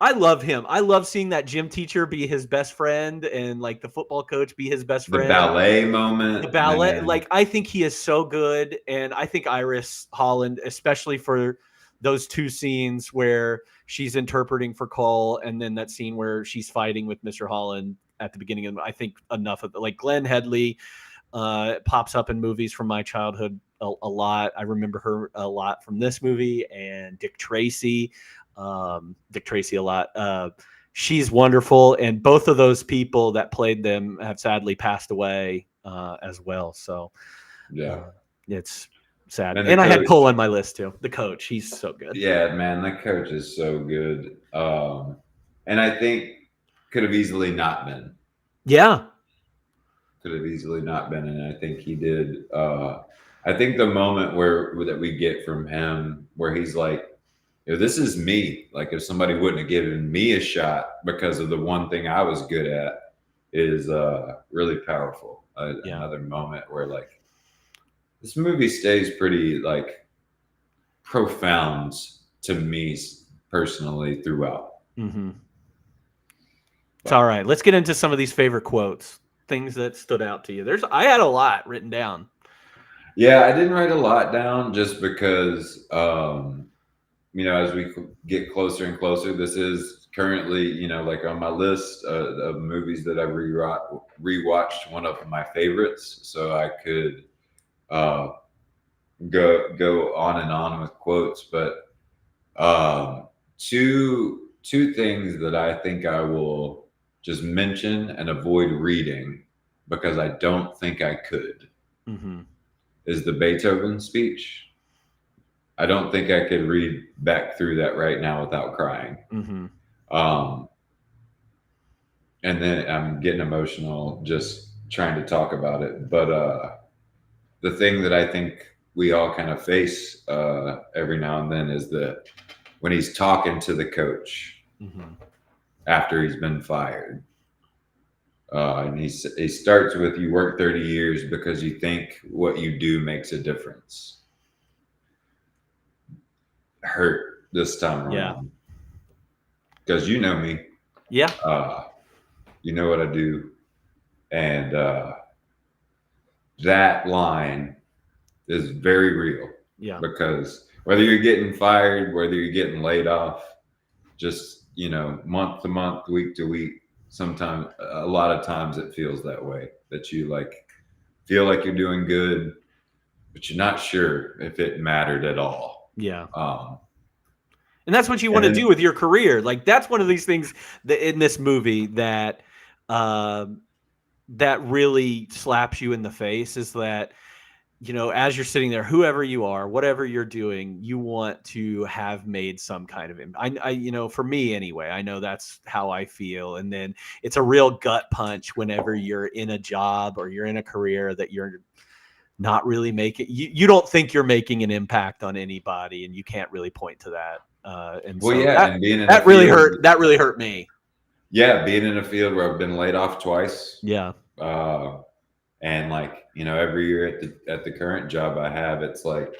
I love him. I love seeing that gym teacher be his best friend and like the football coach be his best friend. The ballet moment. The ballet. Man. Like, I think he is so good. And I think Iris Holland, especially for those 2 scenes where she's interpreting for Cole and then that scene where she's fighting with Mr. Holland at the beginning of, I think enough of it. Like Glenn Headley pops up in movies from my childhood a lot. I remember her a lot from this movie, and Dick Tracy a lot. She's wonderful. And both of those people that played them have sadly passed away as well. So it's sad. And I had Cole on my list too. The coach, he's so good. Yeah, man, the coach is so good. And I think could have easily not been. Yeah. Could have easily not been. And I think he did. I think the moment that we get from him where he's like, this is me. Like if somebody wouldn't have given me a shot because of the one thing I was good at is really powerful. Another moment where like this movie stays pretty like profound to me personally throughout. Mm-hmm. It's all right. Let's get into some of these favorite quotes, things that stood out to you. I had a lot written down. Yeah, I didn't write a lot down just because, as we get closer and closer, this is currently, like on my list of movies that I've rewatched, one of my favorites. So I could go on and on with quotes, but two things that I think I will just mention and avoid reading because I don't think I could. Mm-hmm. Is the Beethoven speech. I don't think I could read back through that right now without crying. Mm-hmm. And then I'm getting emotional just trying to talk about it. But the thing that I think we all kind of face every now and then is that when he's talking to the coach after he's been fired. And he starts with, you work 30 years because you think what you do makes a difference. hurt this time around. Because you know me. Yeah. You know what I do. And that line is very real. Yeah. Because whether you're getting fired, whether you're getting laid off, just, month to month, week to week, sometimes, a lot of times it feels that way, that you like feel like you're doing good, but you're not sure if it mattered at all. Yeah. And that's what you want to do with your career. Like, that's one of these things that in this movie that that really slaps you in the face is that, as you're sitting there, whoever you are, whatever you're doing, you want to have made some kind of impact. For me anyway, I know that's how I feel. And then it's a real gut punch whenever you're in a job or you're in a career that you're not really making. You don't think you're making an impact on anybody, and you can't really point to that. And being in that really hurt. That really hurt me. Yeah, being in a field where I've been laid off twice. Yeah. And every year at the current job I have, it's like,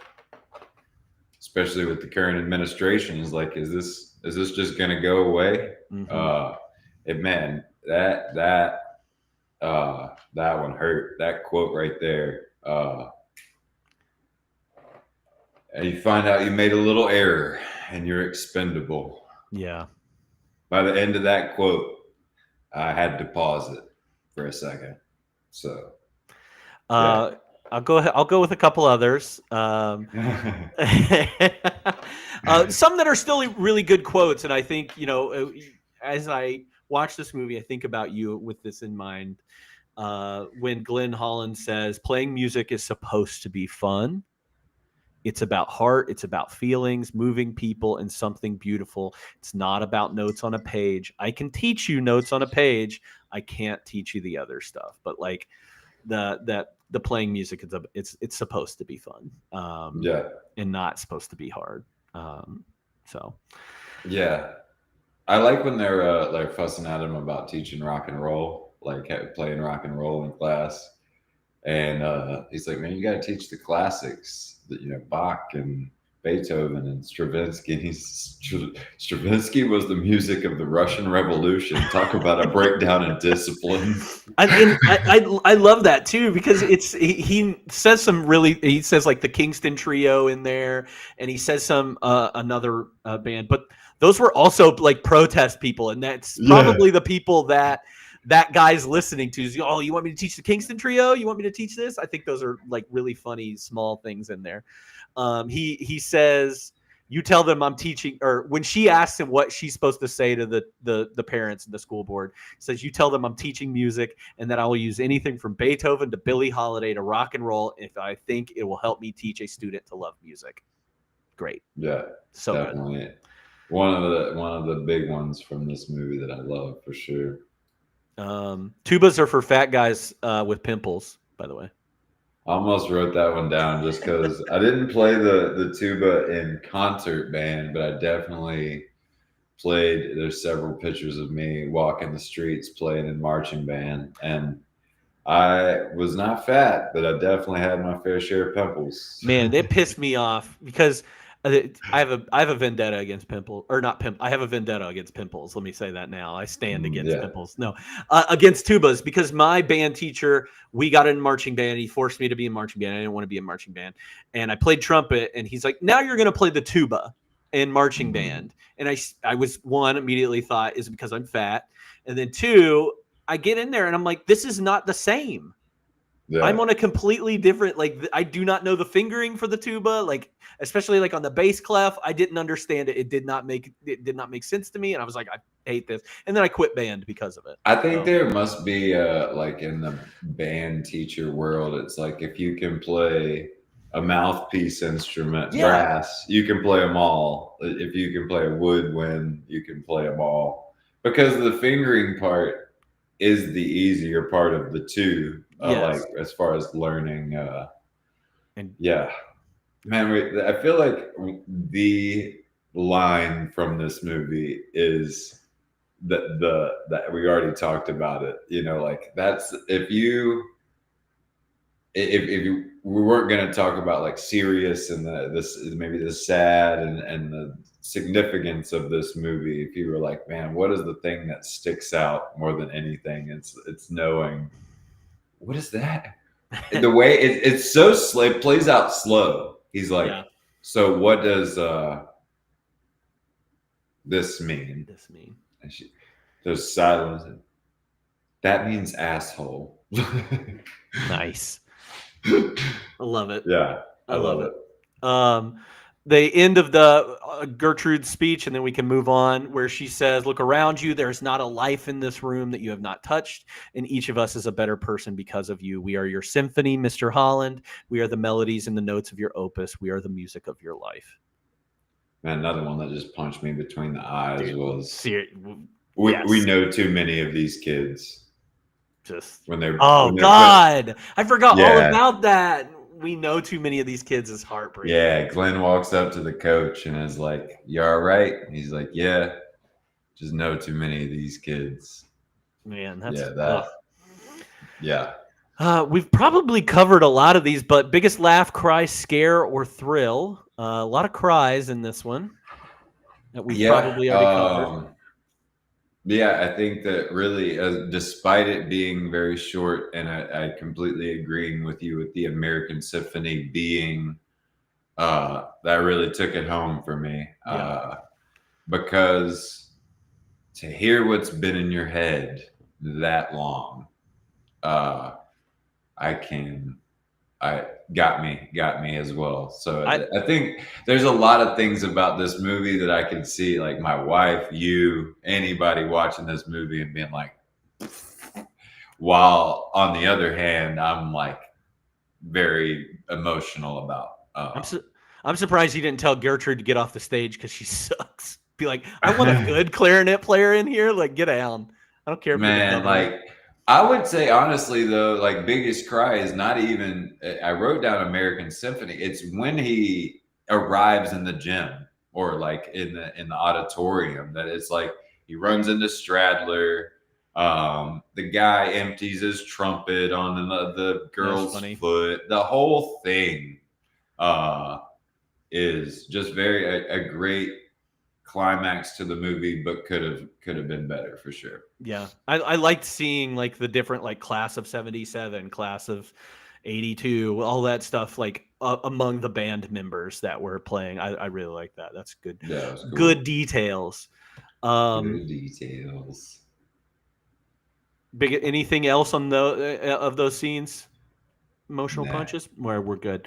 especially with the current administration, is like, is this just gonna go away? Mm-hmm. That one hurt. That quote right there. And you find out you made a little error and you're expendable. Yeah. By the end of that quote, I had to pause it for a second. So, I'll go ahead. I'll go with a couple others. Some that are still really good quotes, and I think as I watch this movie, I think about you with this in mind. When Glenn Holland says, "Playing music is supposed to be fun. It's about heart. It's about feelings, moving people, and something beautiful. It's not about notes on a page. I can teach you notes on a page. I can't teach you the other stuff. But like the playing music, it's supposed to be fun. And not supposed to be hard. Yeah, I like when they're like fussing at him about teaching rock and roll, like playing rock and roll in class. And he's like, man, you got to teach the classics, Bach and Beethoven and Stravinsky. And Stravinsky was the music of the Russian Revolution. Talk about a breakdown in discipline. I love that too, because he says he says like the Kingston Trio in there, and he says some another band, but those were also like protest people, and that's probably the people that guy's listening to. Is, oh, you want me to teach the Kingston Trio? You want me to teach this? I think those are like really funny small things in there. He says, you tell them I'm teaching, or when she asks him what she's supposed to say to the parents and the school board, he says, you tell them I'm teaching music and that I will use anything from Beethoven to Billie Holiday to rock and roll if I think it will help me teach a student to love music. Great. Yeah, so definitely. Good. One of the big ones from this movie that I love for sure. Tubas are for fat guys with pimples, by the way. I almost wrote that one down just because I didn't play the tuba in concert band, but I definitely played. There's several pictures of me walking the streets playing in marching band, and I was not fat, but I definitely had my fair share of pimples. Man, they pissed me off because I have a vendetta against pimples, or not pimp. I have a vendetta against pimples. Let me say that now. I stand against pimples. No, against tubas, because my band teacher, we got in marching band. He forced me to be in marching band. I didn't want to be in marching band, and I played trumpet. And he's like, "Now you're going to play the tuba in marching band." And I was immediately thought, is it because I'm fat? And then two, I get in there and I'm like, this is not the same. Yeah. I'm on a completely different, like, I do not know the fingering for the tuba, like, especially like on the bass clef. I didn't understand it. It did not make sense to me. And I was like, I hate this. And then I quit band because of it. I think there must be like in the band teacher world, it's like, if you can play a mouthpiece instrument, brass, you can play them all. If you can play a woodwind, you can play them all, because the fingering part is the easier part of the two. Like as far as learning, man, I feel like the line from this movie is that we already talked about it. Like that's, if you we weren't going to talk about like serious and maybe the sad and the significance of this movie, if you were like, man, what is the thing that sticks out more than anything? It's knowing what is that? The way it's so slow, it plays out slow. He's like, so what does this mean? And there's silence. That means asshole. Nice. I love it. Yeah, I love it. The end of the Gertrude's speech, and then we can move on, where she says, look around you. There is not a life in this room that you have not touched, and each of us is a better person because of you. We are your symphony, Mr. Holland. We are the melodies and the notes of your opus. We are the music of your life. Man, another one that just punched me between the eyes was we know too many of these kids. Just when they're God, I forgot all about that. We know too many of these kids is heartbreaking. Yeah, Glenn walks up to the coach and is like, "You all right?" And he's like, "Yeah, just know too many of these kids." Man, that's we've probably covered a lot of these, but biggest laugh, cry, scare, or thrill. A lot of cries in this one that we probably already covered. Yeah, I think that really, despite it being very short, and I completely agreeing with you with the American Symphony being, that really took it home for me. Because to hear what's been in your head that long, got me as well. So I think there's a lot of things about this movie that I can see, like my wife, you, anybody watching this movie and being like, while on the other hand, I'm like very emotional about. I'm surprised you didn't tell Gertrude to get off the stage because she sucks. Be like, I want a good clarinet player in here. Like, get down. I don't care. Man, like, I would say honestly though, like biggest cry is not even. I wrote down American Symphony. It's when he arrives in the gym or like in the auditorium that it's like he runs into Stradler. The guy empties his trumpet on the girl's foot. The whole thing is just a great climax to the movie, but could have been better for sure. Yeah, I liked seeing like the different like class of 77, class of 82, all that stuff like among the band members that were playing. I really like that. That's good. Yeah, cool. Good details. Good details. Anything else on of those scenes? Emotional punches where we're good.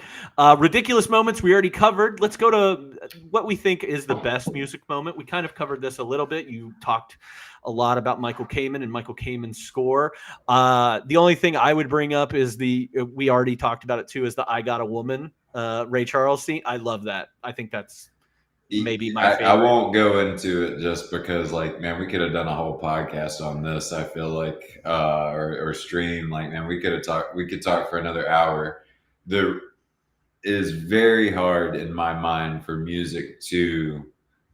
Ridiculous moments we already covered. Let's go to what we think is the best music moment. We kind of covered this a little bit. You talked a lot about Michael Kamen and Michael Kamen's score. The only thing I would bring up is we already talked about it too, is the I Got a Woman Ray Charles scene. I love that. I think that's maybe my favorite. I won't go into it just because, like, man, we could have done a whole podcast on this. I feel like, or stream. Like, man, we could talk for another hour. It is very hard in my mind for music to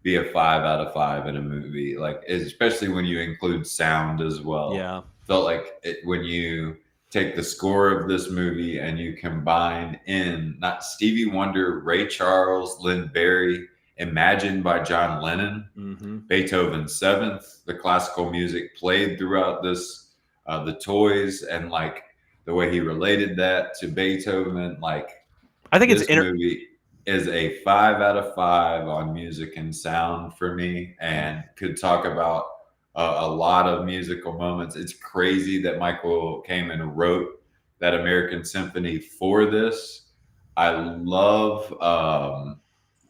be a 5 out of 5 in a movie, like especially when you include sound as well. Yeah, felt like when you take the score of this movie and you combine in not Stevie Wonder, Ray Charles, Lynn Barry, Imagine by John Lennon, Beethoven's Seventh, the classical music played throughout this, the toys, and like the way he related that to Beethoven. Like, I think this movie is a 5 out of 5 on music and sound for me, and could talk about a lot of musical moments. It's crazy that Michael Kamen wrote that American Symphony for this. I love.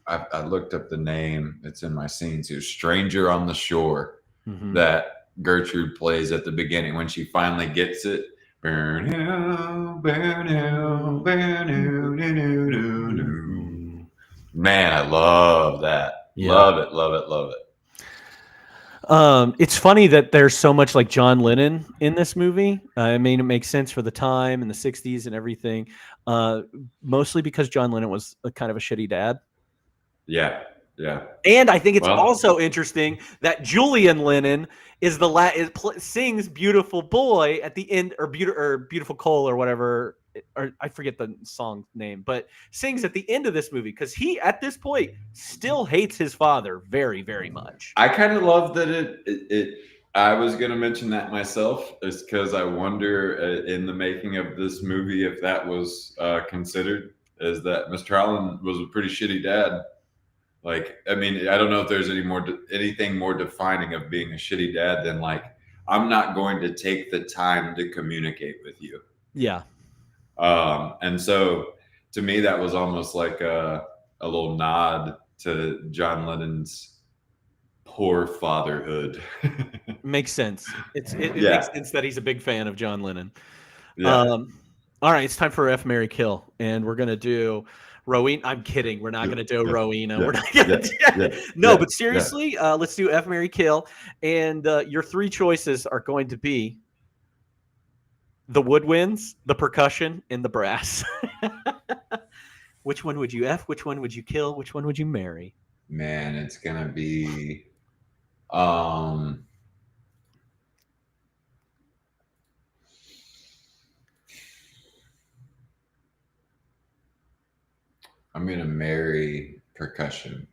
I looked up the name. It's in my scenes here. Stranger on the Shore, that Gertrude plays at the beginning when she finally gets it. Man, I love that. Yeah. Love it, love it, love it. It's funny that there's so much like John Lennon in this movie. I mean, it makes sense for the time and the 60s and everything. Mostly because John Lennon was a kind of a shitty dad. Yeah, yeah. And I think it's also interesting that Julian Lennon is sings "Beautiful Boy" at the end, or Beautiful Cole or whatever or I forget the song name, but sings at the end of this movie because he, at this point, still hates his father very, very much. I kind of love that it I was going to mention that myself, is because I wonder in the making of this movie if that was considered, is that Mr. Holland was a pretty shitty dad. Like, I mean, I don't know if there's anything more defining of being a shitty dad than like, I'm not going to take the time to communicate with you. Yeah. And so to me, that was almost like a little nod to John Lennon's poor fatherhood. Makes sense. It Yeah. makes sense that he's a big fan of John Lennon. Yeah. All right, it's time for F, Marry, Kill, and we're gonna do Rowena. I'm kidding. We're not gonna do Rowena. We're not gonna. No, but seriously, let's do F, Marry, Kill, and your three choices are going to be the woodwinds, the percussion, and the brass. Which one would you F? Which one would you kill? Which one would you marry? Man, it's gonna be I'm gonna marry percussion.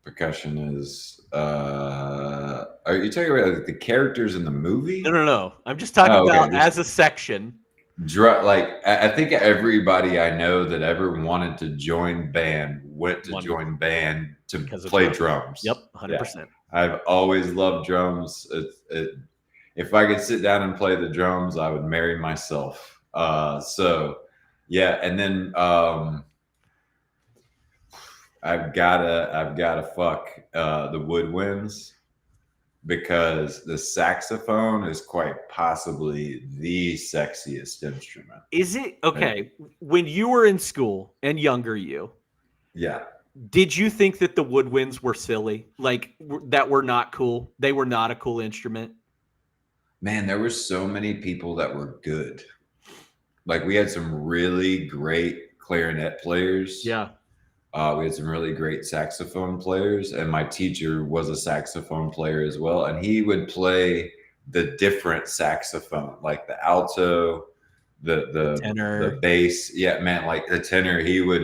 Percussion is are you talking about like the characters in the movie? No. I'm just talking about as a section. Like I think everybody I know that ever wanted to join band went to join band to play drums. Yep, 100%. Yeah. I've always loved drums. If I could sit down and play the drums, I would marry myself. So yeah, and then I've gotta fuck the woodwinds, because the saxophone is quite possibly the sexiest instrument. Is it? Okay. When you were in school and younger you, yeah, did you think that the woodwinds were silly? Like that were not cool? They were not a cool instrument? Man, there were so many people that were good. Like we had some really great clarinet players. Yeah. We had some really great saxophone players, and my teacher was a saxophone player as well. And he would play the different saxophone, like the alto, the tenor, the bass. Yeah, man, like the tenor. He would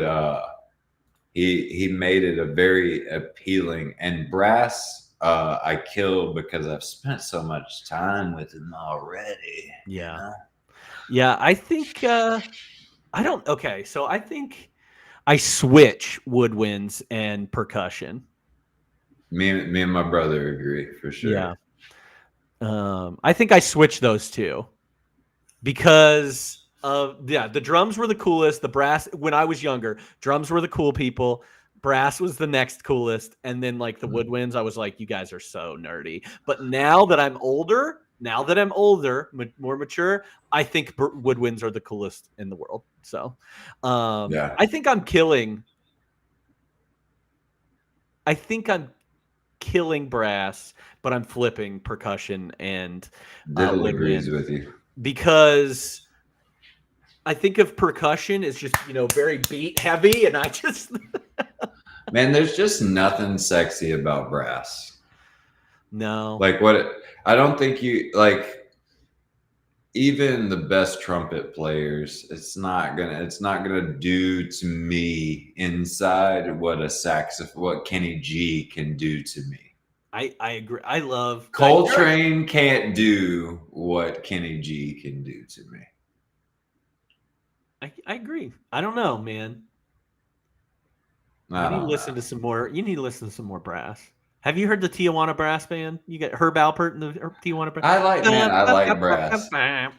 he made it a very appealing. And brass, I kill because I've spent so much time with him already. Yeah, you know? Yeah. I think I don't. Okay, so I think I switch woodwinds and percussion. Me and my brother agree for sure. Yeah. I think I switch those two because the drums were the coolest. The brass, when I was younger, drums were the cool people. Brass was the next coolest. And then like the woodwinds, I was like, you guys are so nerdy. But now that I'm older, more mature, I think woodwinds are the coolest in the world. So I think I'm killing brass, but I'm flipping percussion and Diddle agrees with you, because I think of percussion as just, very beat heavy, and I just man, there's just nothing sexy about brass. No. Like I don't think you like even the best trumpet players, it's not gonna do to me inside what Kenny G can do to me. I agree. I love Coltrane can't do what Kenny G can do to me. I agree. I don't know, man. You need to listen to some more brass. Have you heard the Tijuana Brass Band? You got Herb Alpert and the Tijuana Brass. I like brass. Man,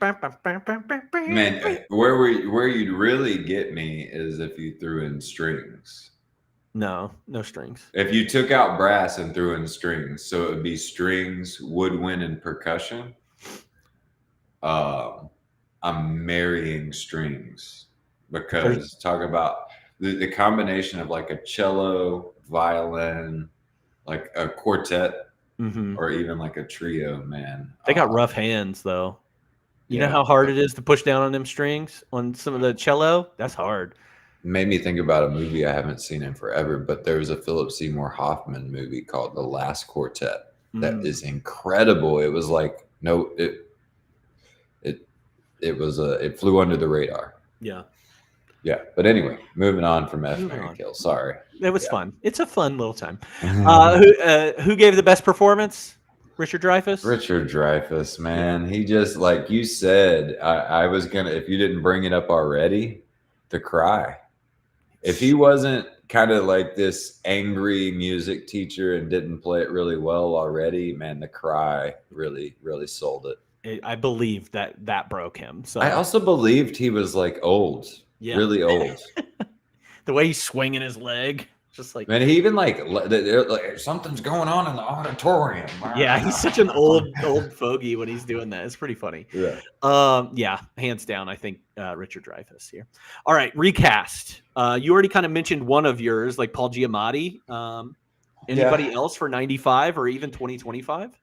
where you'd really get me is if you threw in strings. No strings. If you took out brass and threw in strings, so it would be strings, woodwind, and percussion. I'm marrying strings, because talk about the combination of like a cello, violin, like a quartet, or even like a trio, man. They got rough hands, though. You know how hard it is to push down on them strings on some of the cello? That's hard. Made me think about a movie I haven't seen in forever, but there was a Philip Seymour Hoffman movie called The Last Quartet that is incredible. It was like, it it flew under the radar. Yeah. Yeah, but anyway, moving on from F. Mary Kill. Sorry, it was fun. It's a fun little time. Who gave the best performance? Richard Dreyfuss. Richard Dreyfuss, man, he just like you said. I was gonna, if you didn't bring it up already, The Cry. If he wasn't kind of like this angry music teacher and didn't play it really well already, man, The Cry really, really sold it. I believe that broke him. So I also believed he was like old. Yeah. Really old. The way he's swinging his leg, just like, man, he even like something's going on in the auditorium. Yeah, he's such an old fogey when he's doing that. It's pretty funny. Yeah. Yeah, hands down, I think Richard Dreyfuss here. All right, recast. You already kind of mentioned one of yours, like Paul Giamatti. Anybody else for 95 or even 2025?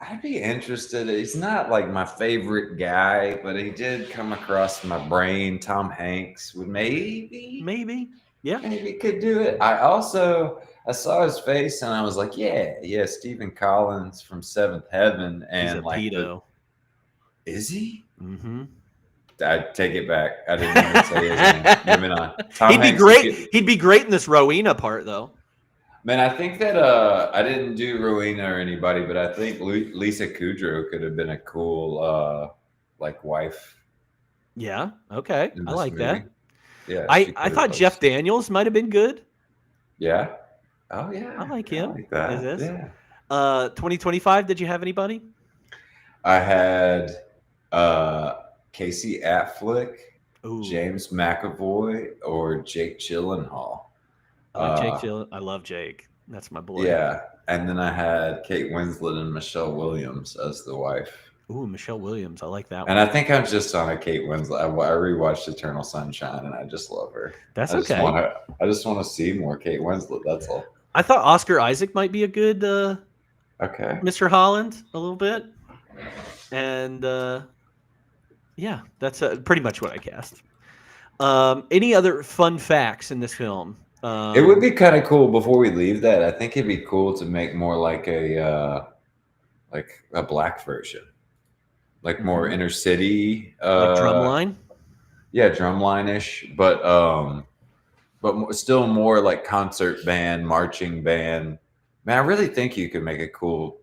I'd be interested. He's not like my favorite guy, but he did come across my brain. Tom Hanks would maybe could do it. I saw his face and I was like, yeah, Stephen Collins from Seventh Heaven, and he's a pedo. Is he? Mm-hmm. I take it back. I didn't even say his name. Moving on. He'd be great. He'd be great in this Rowena part, though. Man, I think that I didn't do Rowena or anybody, but I think Lisa Kudrow could have been a cool like wife. Yeah. Okay. I like movie. That. Yeah. I thought Jeff Daniels might have been good. Yeah. Oh yeah. I like him. I like that. Is this? Yeah. 2025. Did you have anybody? I had Casey Affleck, James McAvoy, or Jake Gyllenhaal. I love Jake. That's my boy. Yeah, and then I had Kate Winslet and Michelle Williams as the wife. Ooh, Michelle Williams. I like that one. And I think I'm just on a Kate Winslet. I rewatched Eternal Sunshine, and I just love her. That's okay. I just want to see more Kate Winslet. That's all. I thought Oscar Isaac might be a good Mr. Holland a little bit. And yeah, that's pretty much what I cast. Any other fun facts in this film? It would be kind of cool before we leave that. I think it'd be cool to make more like a black version, like more inner city, like Drumline. Yeah, Drumline-ish, but still more like concert band, marching band. Man, I really think you could make a cool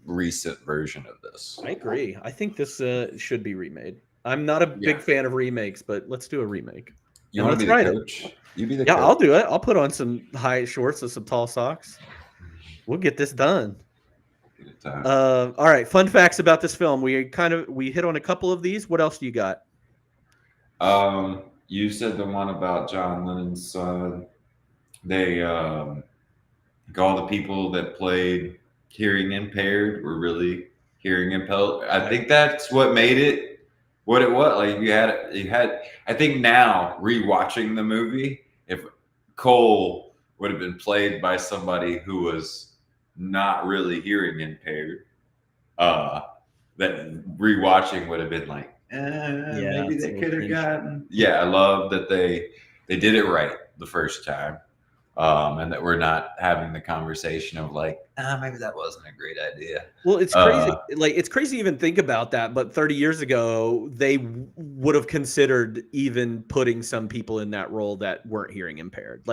recent version of this. I agree. I think this should be remade. I'm not a big fan of remakes, but let's do a remake. You want to be the coach? You be the coach. I'll do it. I'll put on some high shorts and some tall socks. We'll get this done. All right. Fun facts about this film. We hit on a couple of these. What else do you got? You said the one about John Lennon's son. They all the people that played hearing impaired were really hearing impaired. I think that's what made it what it was. Like you had. I think now rewatching the movie, if Cole would have been played by somebody who was not really hearing impaired, that rewatching would have been like, maybe they could have gotten. Yeah, I love that they did it right the first time, and that we're not having the conversation of like, maybe that wasn't a great idea. Well, it's crazy. It's crazy to even think about that. But 30 years ago, they would have considered even putting some people in that role that weren't hearing impaired.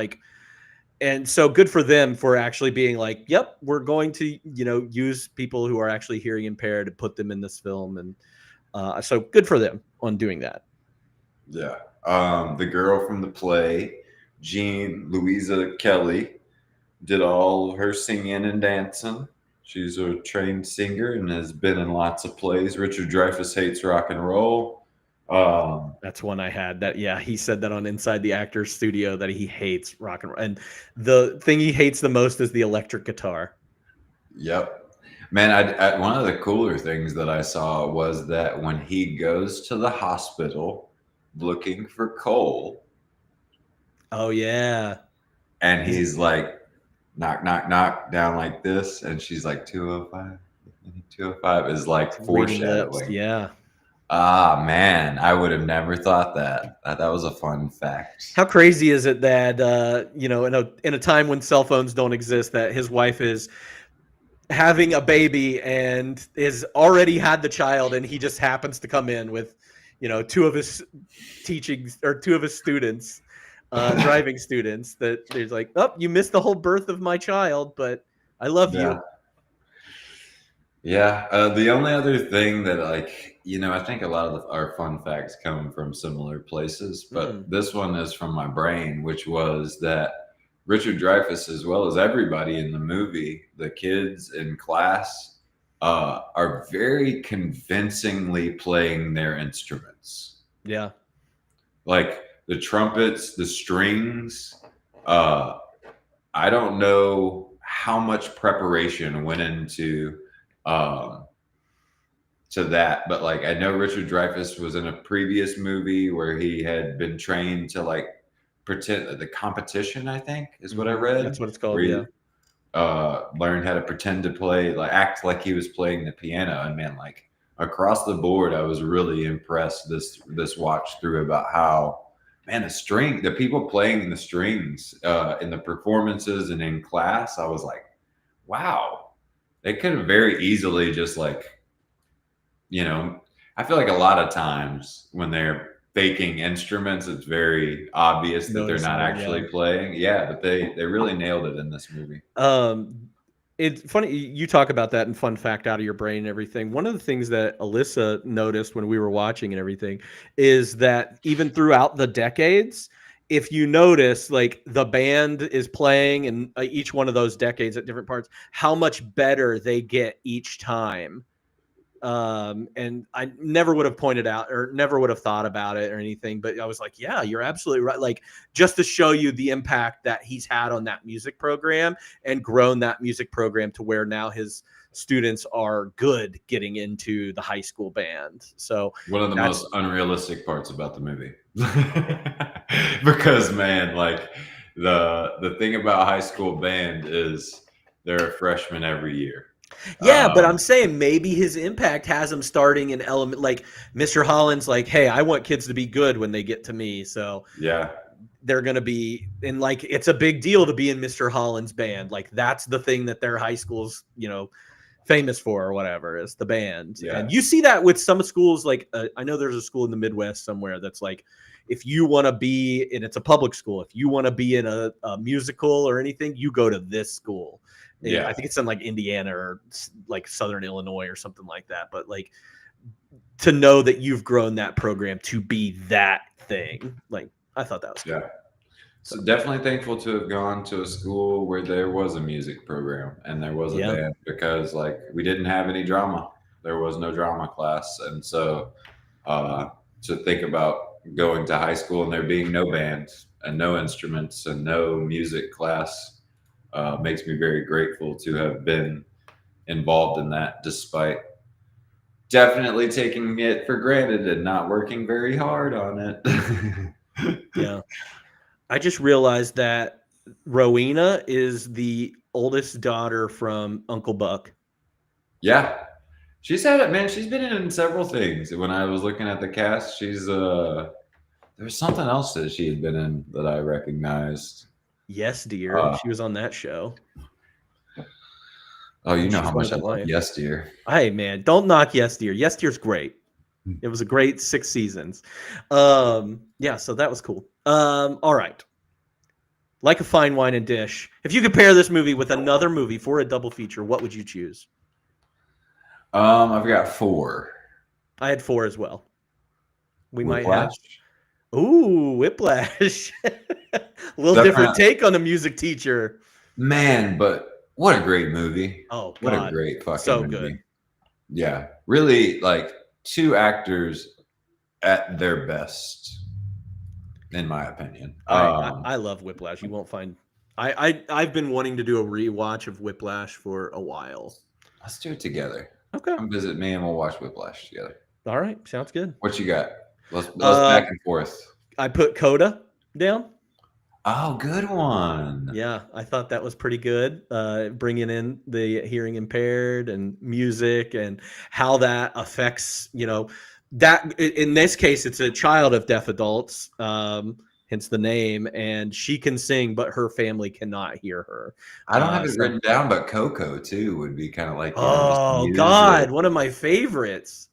And so good for them for actually being like, yep, we're going to, use people who are actually hearing impaired to put them in this film. And so good for them on doing that. Yeah. The girl from the play, Jean Louisa Kelly, did all her singing and dancing. She's a trained singer and has been in lots of plays. Richard Dreyfuss hates rock and roll. That's one I had. He said that on Inside the Actors Studio that he hates rock and roll. And the thing he hates the most is the electric guitar. Yep. Man, one of the cooler things that I saw was that when he goes to the hospital looking for Cole. Oh, yeah. And he's like, knock, knock, knock, down like this. And she's like, 205. 205 is like foreshadowing. Yeah. Ah, man, I would have never thought that. That was a fun fact. How crazy is it that, in a time when cell phones don't exist, that his wife is having a baby and is already had the child, and he just happens to come in with two of his students, driving students, that there's like, oh, you missed the whole birth of my child, but I love you. Yeah. The only other thing that, like, I think a lot of our fun facts come from similar places, but this one is from my brain, which was that Richard Dreyfuss, as well as everybody in the movie, the kids in class, are very convincingly playing their instruments. Yeah. Like the trumpets, the strings. I don't know how much preparation went into to that, but like I know Richard Dreyfuss was in a previous movie where he had been trained to like pretend the competition, I think is what I read. That's what it's called. Learned how to pretend to play, like act like he was playing the piano. And man, like across the board, I was really impressed this watch through about how, man, the people playing the strings in the performances and in class, I was like, wow. They could have very easily just like, I feel like a lot of times when they're faking instruments, it's very obvious that they're not actually playing. Yeah, but they really nailed it in this movie. It's funny you talk about that and fun fact out of your brain and everything. One of the things that Alyssa noticed when we were watching and everything is that even throughout the decades, if you notice, like the band is playing in each one of those decades at different parts, how much better they get each time. And I never would have pointed out or never would have thought about it or anything, but I was like, yeah, you're absolutely right. Like just to show you the impact that he's had on that music program and grown that music program to where now his students are good getting into the high school band. So one of the most unrealistic parts about the movie, because man, like the thing about high school band is they're a freshman every year. Yeah, but I'm saying maybe his impact has him starting in element, like Mr. Holland's like, hey, I want kids to be good when they get to me. So yeah, they're going to be in, like, it's a big deal to be in Mr. Holland's band. Like that's the thing that their high school's, famous for or whatever is the band. Yeah. And you see that with some schools. Like I know there's a school in the Midwest somewhere that's like, if you want to be, and it's a public school, if you want to be in a musical or anything, you go to this school. Yeah, I think it's in like Indiana or like Southern Illinois or something like that. But like to know that you've grown that program to be that thing, like I thought that was cool. Yeah. So definitely thankful to have gone to a school where there was a music program and there was a band, because like we didn't have any drama. There was no drama class. And so to think about going to high school and there being no band and no instruments and no music class makes me very grateful to have been involved in that, despite definitely taking it for granted and not working very hard on it. Yeah. I just realized that Rowena is the oldest daughter from Uncle Buck. Yeah. She's had it, man. She's been in several things. When I was looking at the cast, she's there's something else that she had been in that I recognized. Yes, Dear. She was on that show. Oh, you know how much I love Yes, Dear. Hey, man, don't knock Yes, Dear. Yes, Dear's great. It was a great 6 seasons. Yeah, so that was cool. All right. Like a Fine Wine and Dish. If you could pair this movie with another movie for a double feature, what would you choose? I've got 4. I had 4 as well. We Whiplash. Might have. Ooh, Whiplash. A little different take on a music teacher. Man, but what a great movie. Oh, God. What a great fucking so movie. Good. Yeah. Really, like 2 actors at their best, in my opinion. I love Whiplash. You won't find. I've been wanting to do a rewatch of Whiplash for a while. Let's do it together. Okay. Come visit me and we'll watch Whiplash together. All right. Sounds good. What you got? Let's back and forth. I put Coda down. Oh, good one. Yeah, I thought that was pretty good. Bringing in the hearing impaired and music and how that affects, that in this case, it's a child of deaf adults, hence the name, and she can sing, but her family cannot hear her. I don't have it written down, but Coco too would be kind of like, oh God, one of my favorites.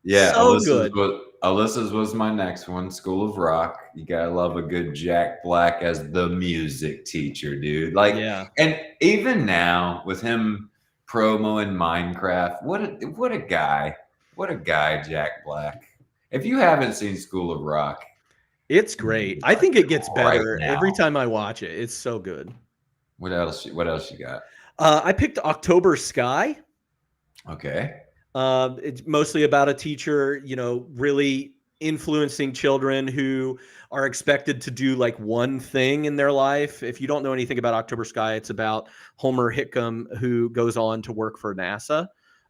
Yeah, so good. Alyssa's was my next one, School of Rock. You gotta love a good Jack Black as the music teacher, dude. Like, Yeah. and even now with him promoing Minecraft, what a guy, Jack Black. If you haven't seen School of Rock, It's great. I think it gets right better now. every time I watch it. It's so good. What else you got? I picked October Sky. Okay. It's mostly about a teacher, really influencing children who are expected to do like one thing in their life. If you don't know anything about October Sky, it's about Homer Hickam, who goes on to work for NASA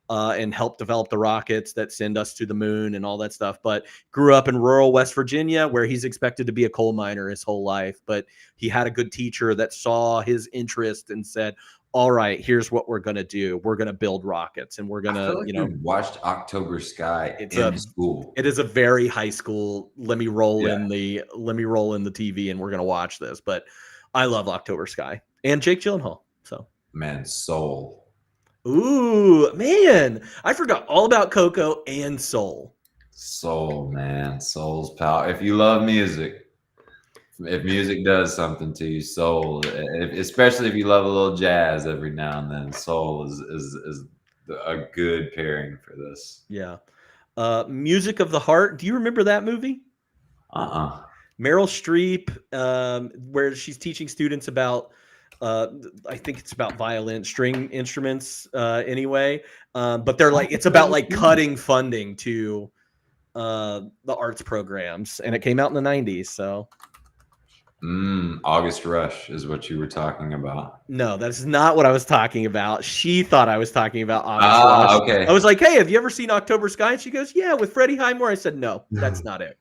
and help develop the rockets that send us to the moon and all that stuff. But grew up in rural West Virginia, where he's expected to be a coal miner his whole life. But he had a good teacher that saw his interest and said, all right, here's what we're going to do. We're going to build rockets, and we're going to, we watched October Sky in school. It is a very high school. Let me roll in the TV, and we're going to watch this. But I love October Sky and Jake Gyllenhaal. So, man, Soul. Ooh, man, I forgot all about Coco and Soul. Soul, man, Soul's power. If you love music. If music does something to you, soul, especially if you love a little jazz every now and then, soul is a good pairing for this. Yeah. Music of the Heart. Do you remember that movie? Meryl Streep, where she's teaching students about, I think it's about violin, string instruments anyway. But they're like, it's about like cutting funding to the arts programs. And it came out in the 90s. So. August Rush is what you were talking about. No, that's not what I was talking about. She thought I was talking about August Rush. Okay. I was like, hey, have you ever seen October Sky? And she goes, yeah, with Freddie Highmore. I said, no, that's not it.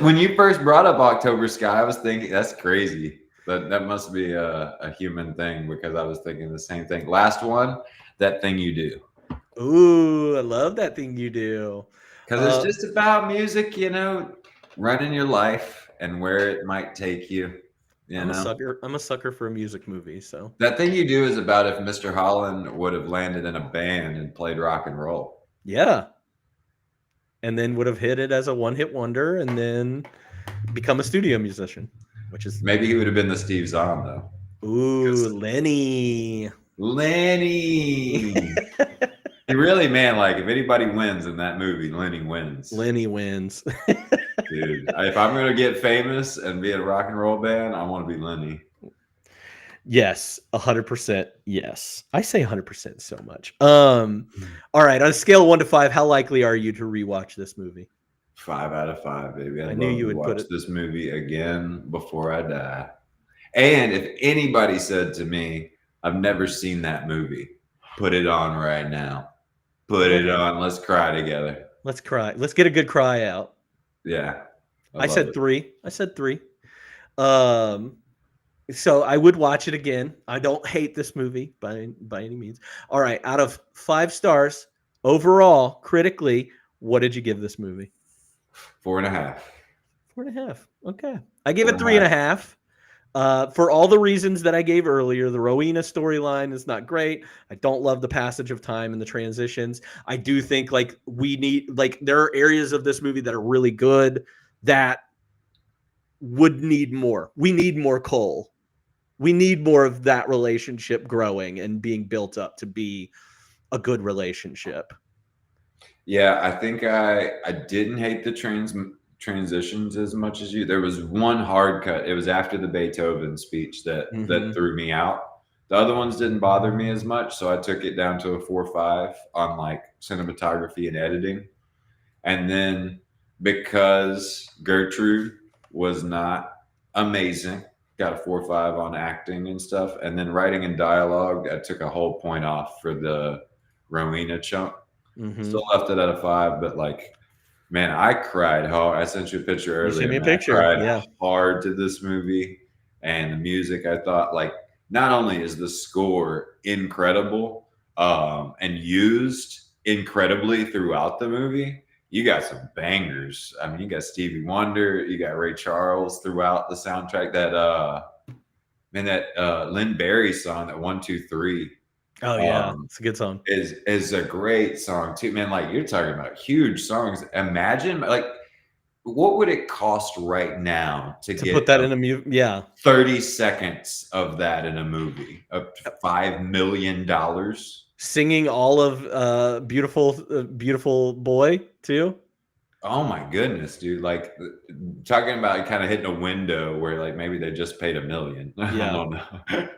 When you first brought up October Sky, I was thinking that's crazy. But that must be a human thing, because I was thinking the same thing. Last one, That Thing You Do. Ooh, I love That Thing You Do. Because it's just about music, running your life and where it might take you. I'm a sucker for a music movie. So That Thing You Do is about if Mr. Holland would have landed in a band and played rock and roll. Yeah. And then would have hit it as a one-hit wonder and then become a studio musician, which is maybe he would have been the Steve Zahn though. Ooh, Lenny. He really, man, like if anybody wins in that movie, Lenny wins. Lenny wins. Dude, if I'm going to get famous and be in a rock and roll band, I want to be Lenny. Yes, 100%. Yes. I say 100% so much. All right. On a scale of 1 to 5, how likely are you to rewatch this movie? 5 out of 5, baby. I knew you would watch this movie again before I die. And if anybody said to me, I've never seen that movie, put it on right now. Put it on. Let's cry together. Let's cry. Let's get a good cry out. Yeah. I said 3. So I would watch it again. I don't hate this movie by any means. All right. Out of 5 stars overall, critically, what did you give this movie? 4.5. 4.5. Okay. I gave it 3.5. For all the reasons that I gave earlier. The Rowena storyline is not great. I don't love the passage of time and the transitions. I do think there are areas of this movie that are really good that would need more. We need more Cole. We need more of that relationship growing and being built up to be a good relationship. Yeah, I think I didn't hate the transitions as much as you. There was one hard cut. It was after the Beethoven speech that threw me out. The other ones didn't bother me as much, so I took it down to a 4.5 on like cinematography and editing. And then because Gertrude was not amazing, got a 4.5 on acting and stuff. And then writing and dialogue, I took a whole point off for the Rowena chunk. Still left it at a 5, but like, man, I cried hard. I sent you a picture earlier. You sent me a picture. I cried hard to this movie, and the music. I thought, like, not only is the score incredible and used incredibly throughout the movie, you got some bangers. I mean, you got Stevie Wonder, you got Ray Charles throughout the soundtrack. That Lynn Barry song, that 1, 2, 3. Oh yeah, it's a good song. Is a great song too, man. Like, you're talking about huge songs. Imagine, like, what would it cost right now to get put that in a movie? Yeah, 30 seconds of that in a movie? $5 million. singing all of beautiful boy too. Oh my goodness, dude! Like talking about kind of hitting a window where like maybe they just paid $1 million. Yeah. I don't know.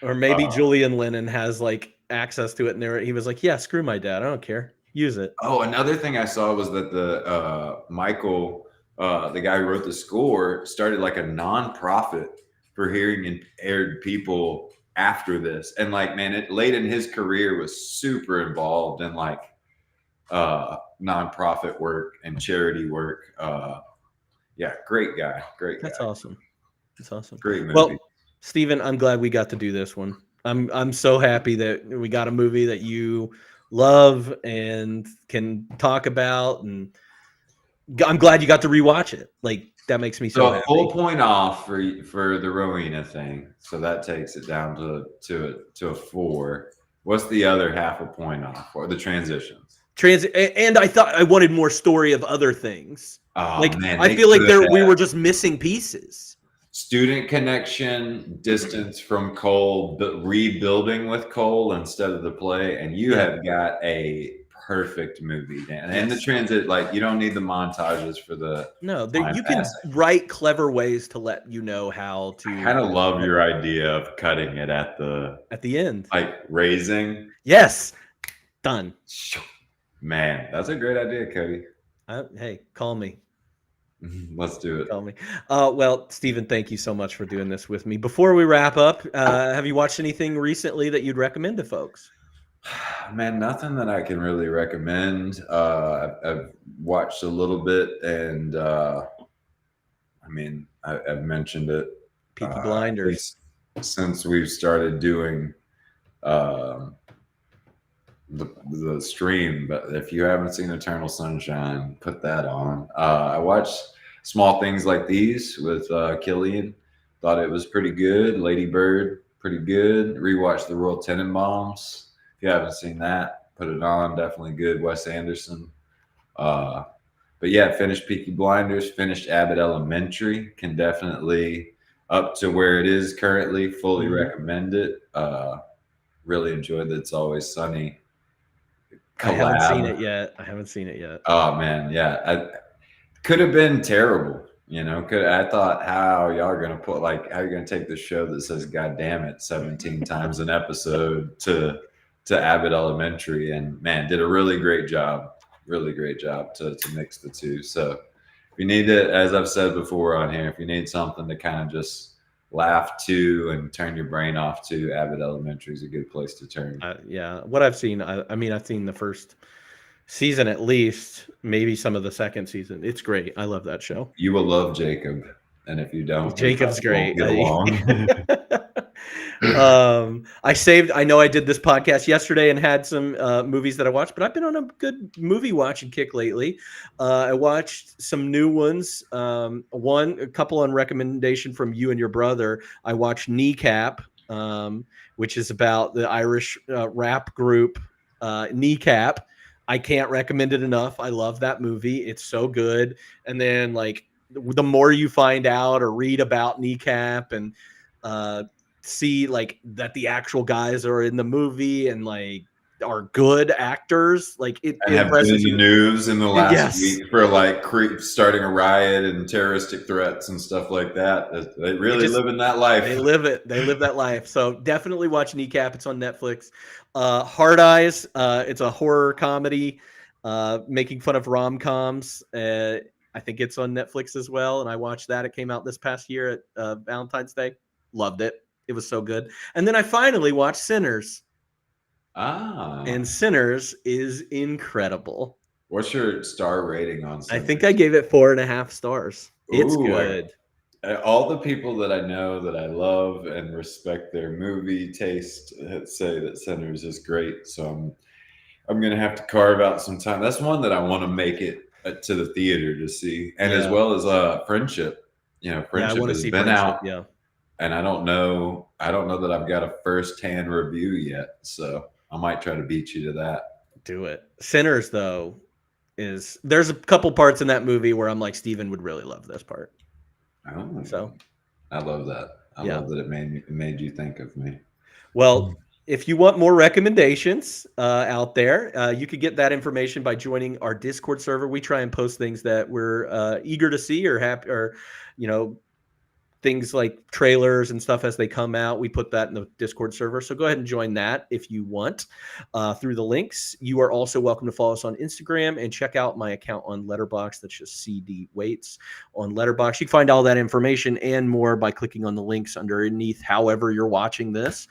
Or maybe Julian Lennon has like access to it, and he was like, "Yeah, screw my dad. I don't care. Use it." Oh, another thing I saw was that the Michael, the guy who wrote the score, started like a nonprofit for hearing impaired people after this, and like, man, it late in his career was super involved in like nonprofit work and charity work. Yeah, great guy. That's awesome. That's awesome. Great movie. Well, Steven, I'm glad we got to do this one. I'm so happy that we got a movie that you love and can talk about, and I'm glad you got to rewatch it. Like that makes me so a happy. full point off for the Rowena thing, so that takes it down to a 4. What's the other half a point off for the transitions? And I thought I wanted more story of other things. Oh, like man, I feel like we were just missing pieces. Student connection, distance from Cole, but rebuilding with Cole instead of the play, and you have got a perfect movie, Dan. And the transit, like you don't need the montages for the you can write clever ways to let you know how to. I kind of love your idea of cutting it at the end, like raising. Yes, done. Man, that's a great idea, Cody. Hey, call me. Let's do it. Call me. Well, Steven, thank you so much for doing this with me. Before we wrap up, have you watched anything recently that you'd recommend to folks? Man, nothing that I can really recommend. I've watched a little bit, and I mean, I've mentioned it. Peaky Blinders. Since we've started doing the stream, but if you haven't seen Eternal Sunshine, put that on. I watched Small Things Like These with Killian. Thought it was pretty good. Lady Bird, pretty good. Rewatched The Royal Tenenbaums. If you haven't seen that, put it on. Definitely good. Wes Anderson. But yeah, finished Peaky Blinders. Finished Abbott Elementary. Can definitely up to where it is currently. Fully recommend it. Really enjoyed the It's Always Sunny collab. I haven't seen it yet. Oh man, yeah. Could have been terrible, you know. I thought, how y'all are gonna how are you gonna take this show that says "God damn it" 17 times an episode to Abbott Elementary, and man, did a really great job to mix the two. So if you need it, as I've said before on here, if you need something to kind of just laugh to and turn your brain off to, Abbott Elementary is a good place to turn. Yeah, what I've seen, I mean, I've seen the first season at least, maybe some of the second season. It's great. I love that show. You will love Jacob, and if you don't, Jacob's great. Get along. I know I did this podcast yesterday and had some movies that I watched, but I've been on a good movie watching kick lately. I watched some new ones. A couple on recommendation from you and your brother. I watched Kneecap, which is about the Irish rap group Kneecap. I can't recommend it enough. I love that movie. It's so good. And then like the more you find out or read about Kneecap and see like that the actual guys are in the movie and like are good actors, like it have been in the news in the last week for like starting a riot and terroristic threats and stuff like that. They really live in that life. They live that life. So definitely watch Kneecap. It's on Netflix. Hard Eyes. It's a horror comedy making fun of rom-coms. I think it's on Netflix as well, and I watched that. It came out this past year at Valentine's Day. Loved it. It was so good. And then I finally watched Sinners. And Sinners is incredible. What's your star rating on Sinners? I think I gave it 4.5 stars. It's good. All the people that I know that I love and respect their movie taste say that Sinners is great. So I'm going to have to carve out some time. That's one that I want to make it to the theater to see. And as well as Friendship. You know, Friendship has been out. Yeah. And I don't know that I've got a first-hand review yet, so I might try to beat you to that. Do it. Sinners, though, there's a couple parts in that movie where I'm like, Steven would really love this part. Oh, So I love that. I love that it made you think of me. Well, if you want more recommendations out there, you could get that information by joining our Discord server. We try and post things that we're eager to see or happy, or things like trailers and stuff as they come out. We put that in the Discord server. So go ahead and join that if you want through the links. You are also welcome to follow us on Instagram and check out my account on Letterboxd. That's just CD Waits on Letterboxd. You can find all that information and more by clicking on the links underneath however you're watching this.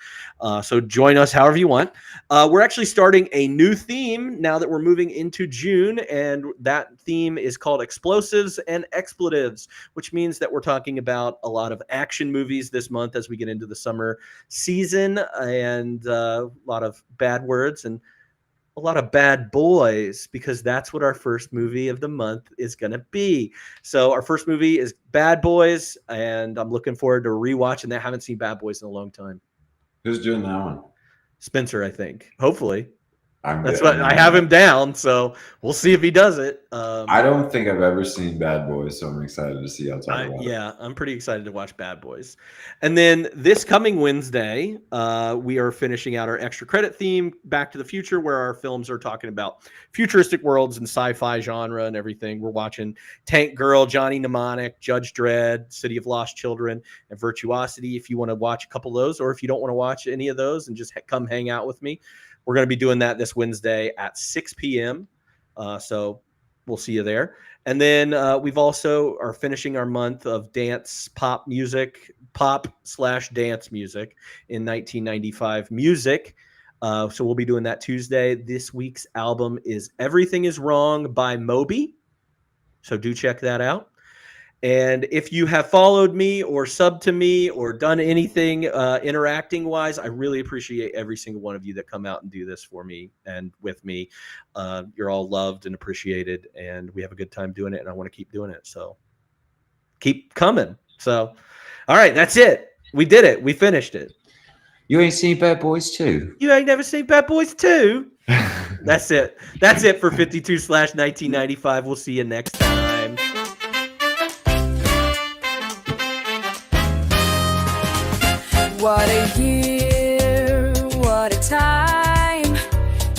So join us however you want. We're actually starting a new theme now that we're moving into June, and that theme is called Explosives and Expletives, which means that we're talking about a lot of action movies this month as we get into the summer season, and a lot of bad words and a lot of bad boys, because that's what our first movie of the month is going to be. So our first movie is Bad Boys, and I'm looking forward to rewatching that. I haven't seen Bad Boys in a long time. Who's doing that one? Spencer, I think. Hopefully. That's what I have him down, so we'll see if he does it. I don't think I've ever seen Bad Boys, so I'm excited to see how it's all about. Yeah, I'm pretty excited to watch Bad Boys. And then this coming Wednesday, we are finishing out our extra credit theme, Back to the Future, where our films are talking about futuristic worlds and sci-fi genre and everything. We're watching Tank Girl, Johnny Mnemonic, Judge Dredd, City of Lost Children, and Virtuosity. If you want to watch a couple of those, or if you don't want to watch any of those and just come hang out with me, we're going to be doing that this Wednesday at 6 p.m. So we'll see you there. And then we've also are finishing our month of pop/dance music in 1995 music. So we'll be doing that Tuesday. This week's album is Everything Is Wrong by Moby. So do check that out. And if you have followed me or subbed to me or done anything interacting wise, I really appreciate every single one of you that come out and do this for me and with me. You're all loved and appreciated, and we have a good time doing it, and I want to keep doing it. So keep coming. So, all right, that's it. We did it. We finished it. You ain't seen Bad Boys 2? You ain't never seen Bad Boys 2? That's it. That's it for 52/1995. We'll see you next time. What a year, what a time.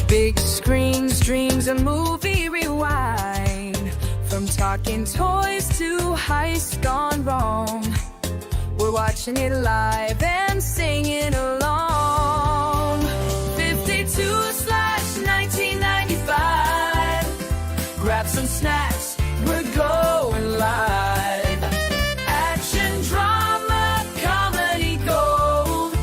Big screens, dreams, a movie rewind. From talking toys to heist gone wrong. We're watching it live and singing along. 52/1995. Grab some snacks, we're going live. Action, drama, comedy gold.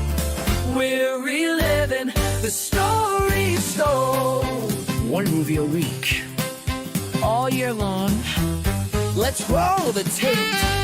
We're reliving the stories told. One movie a week, all year long. let's roll the tape.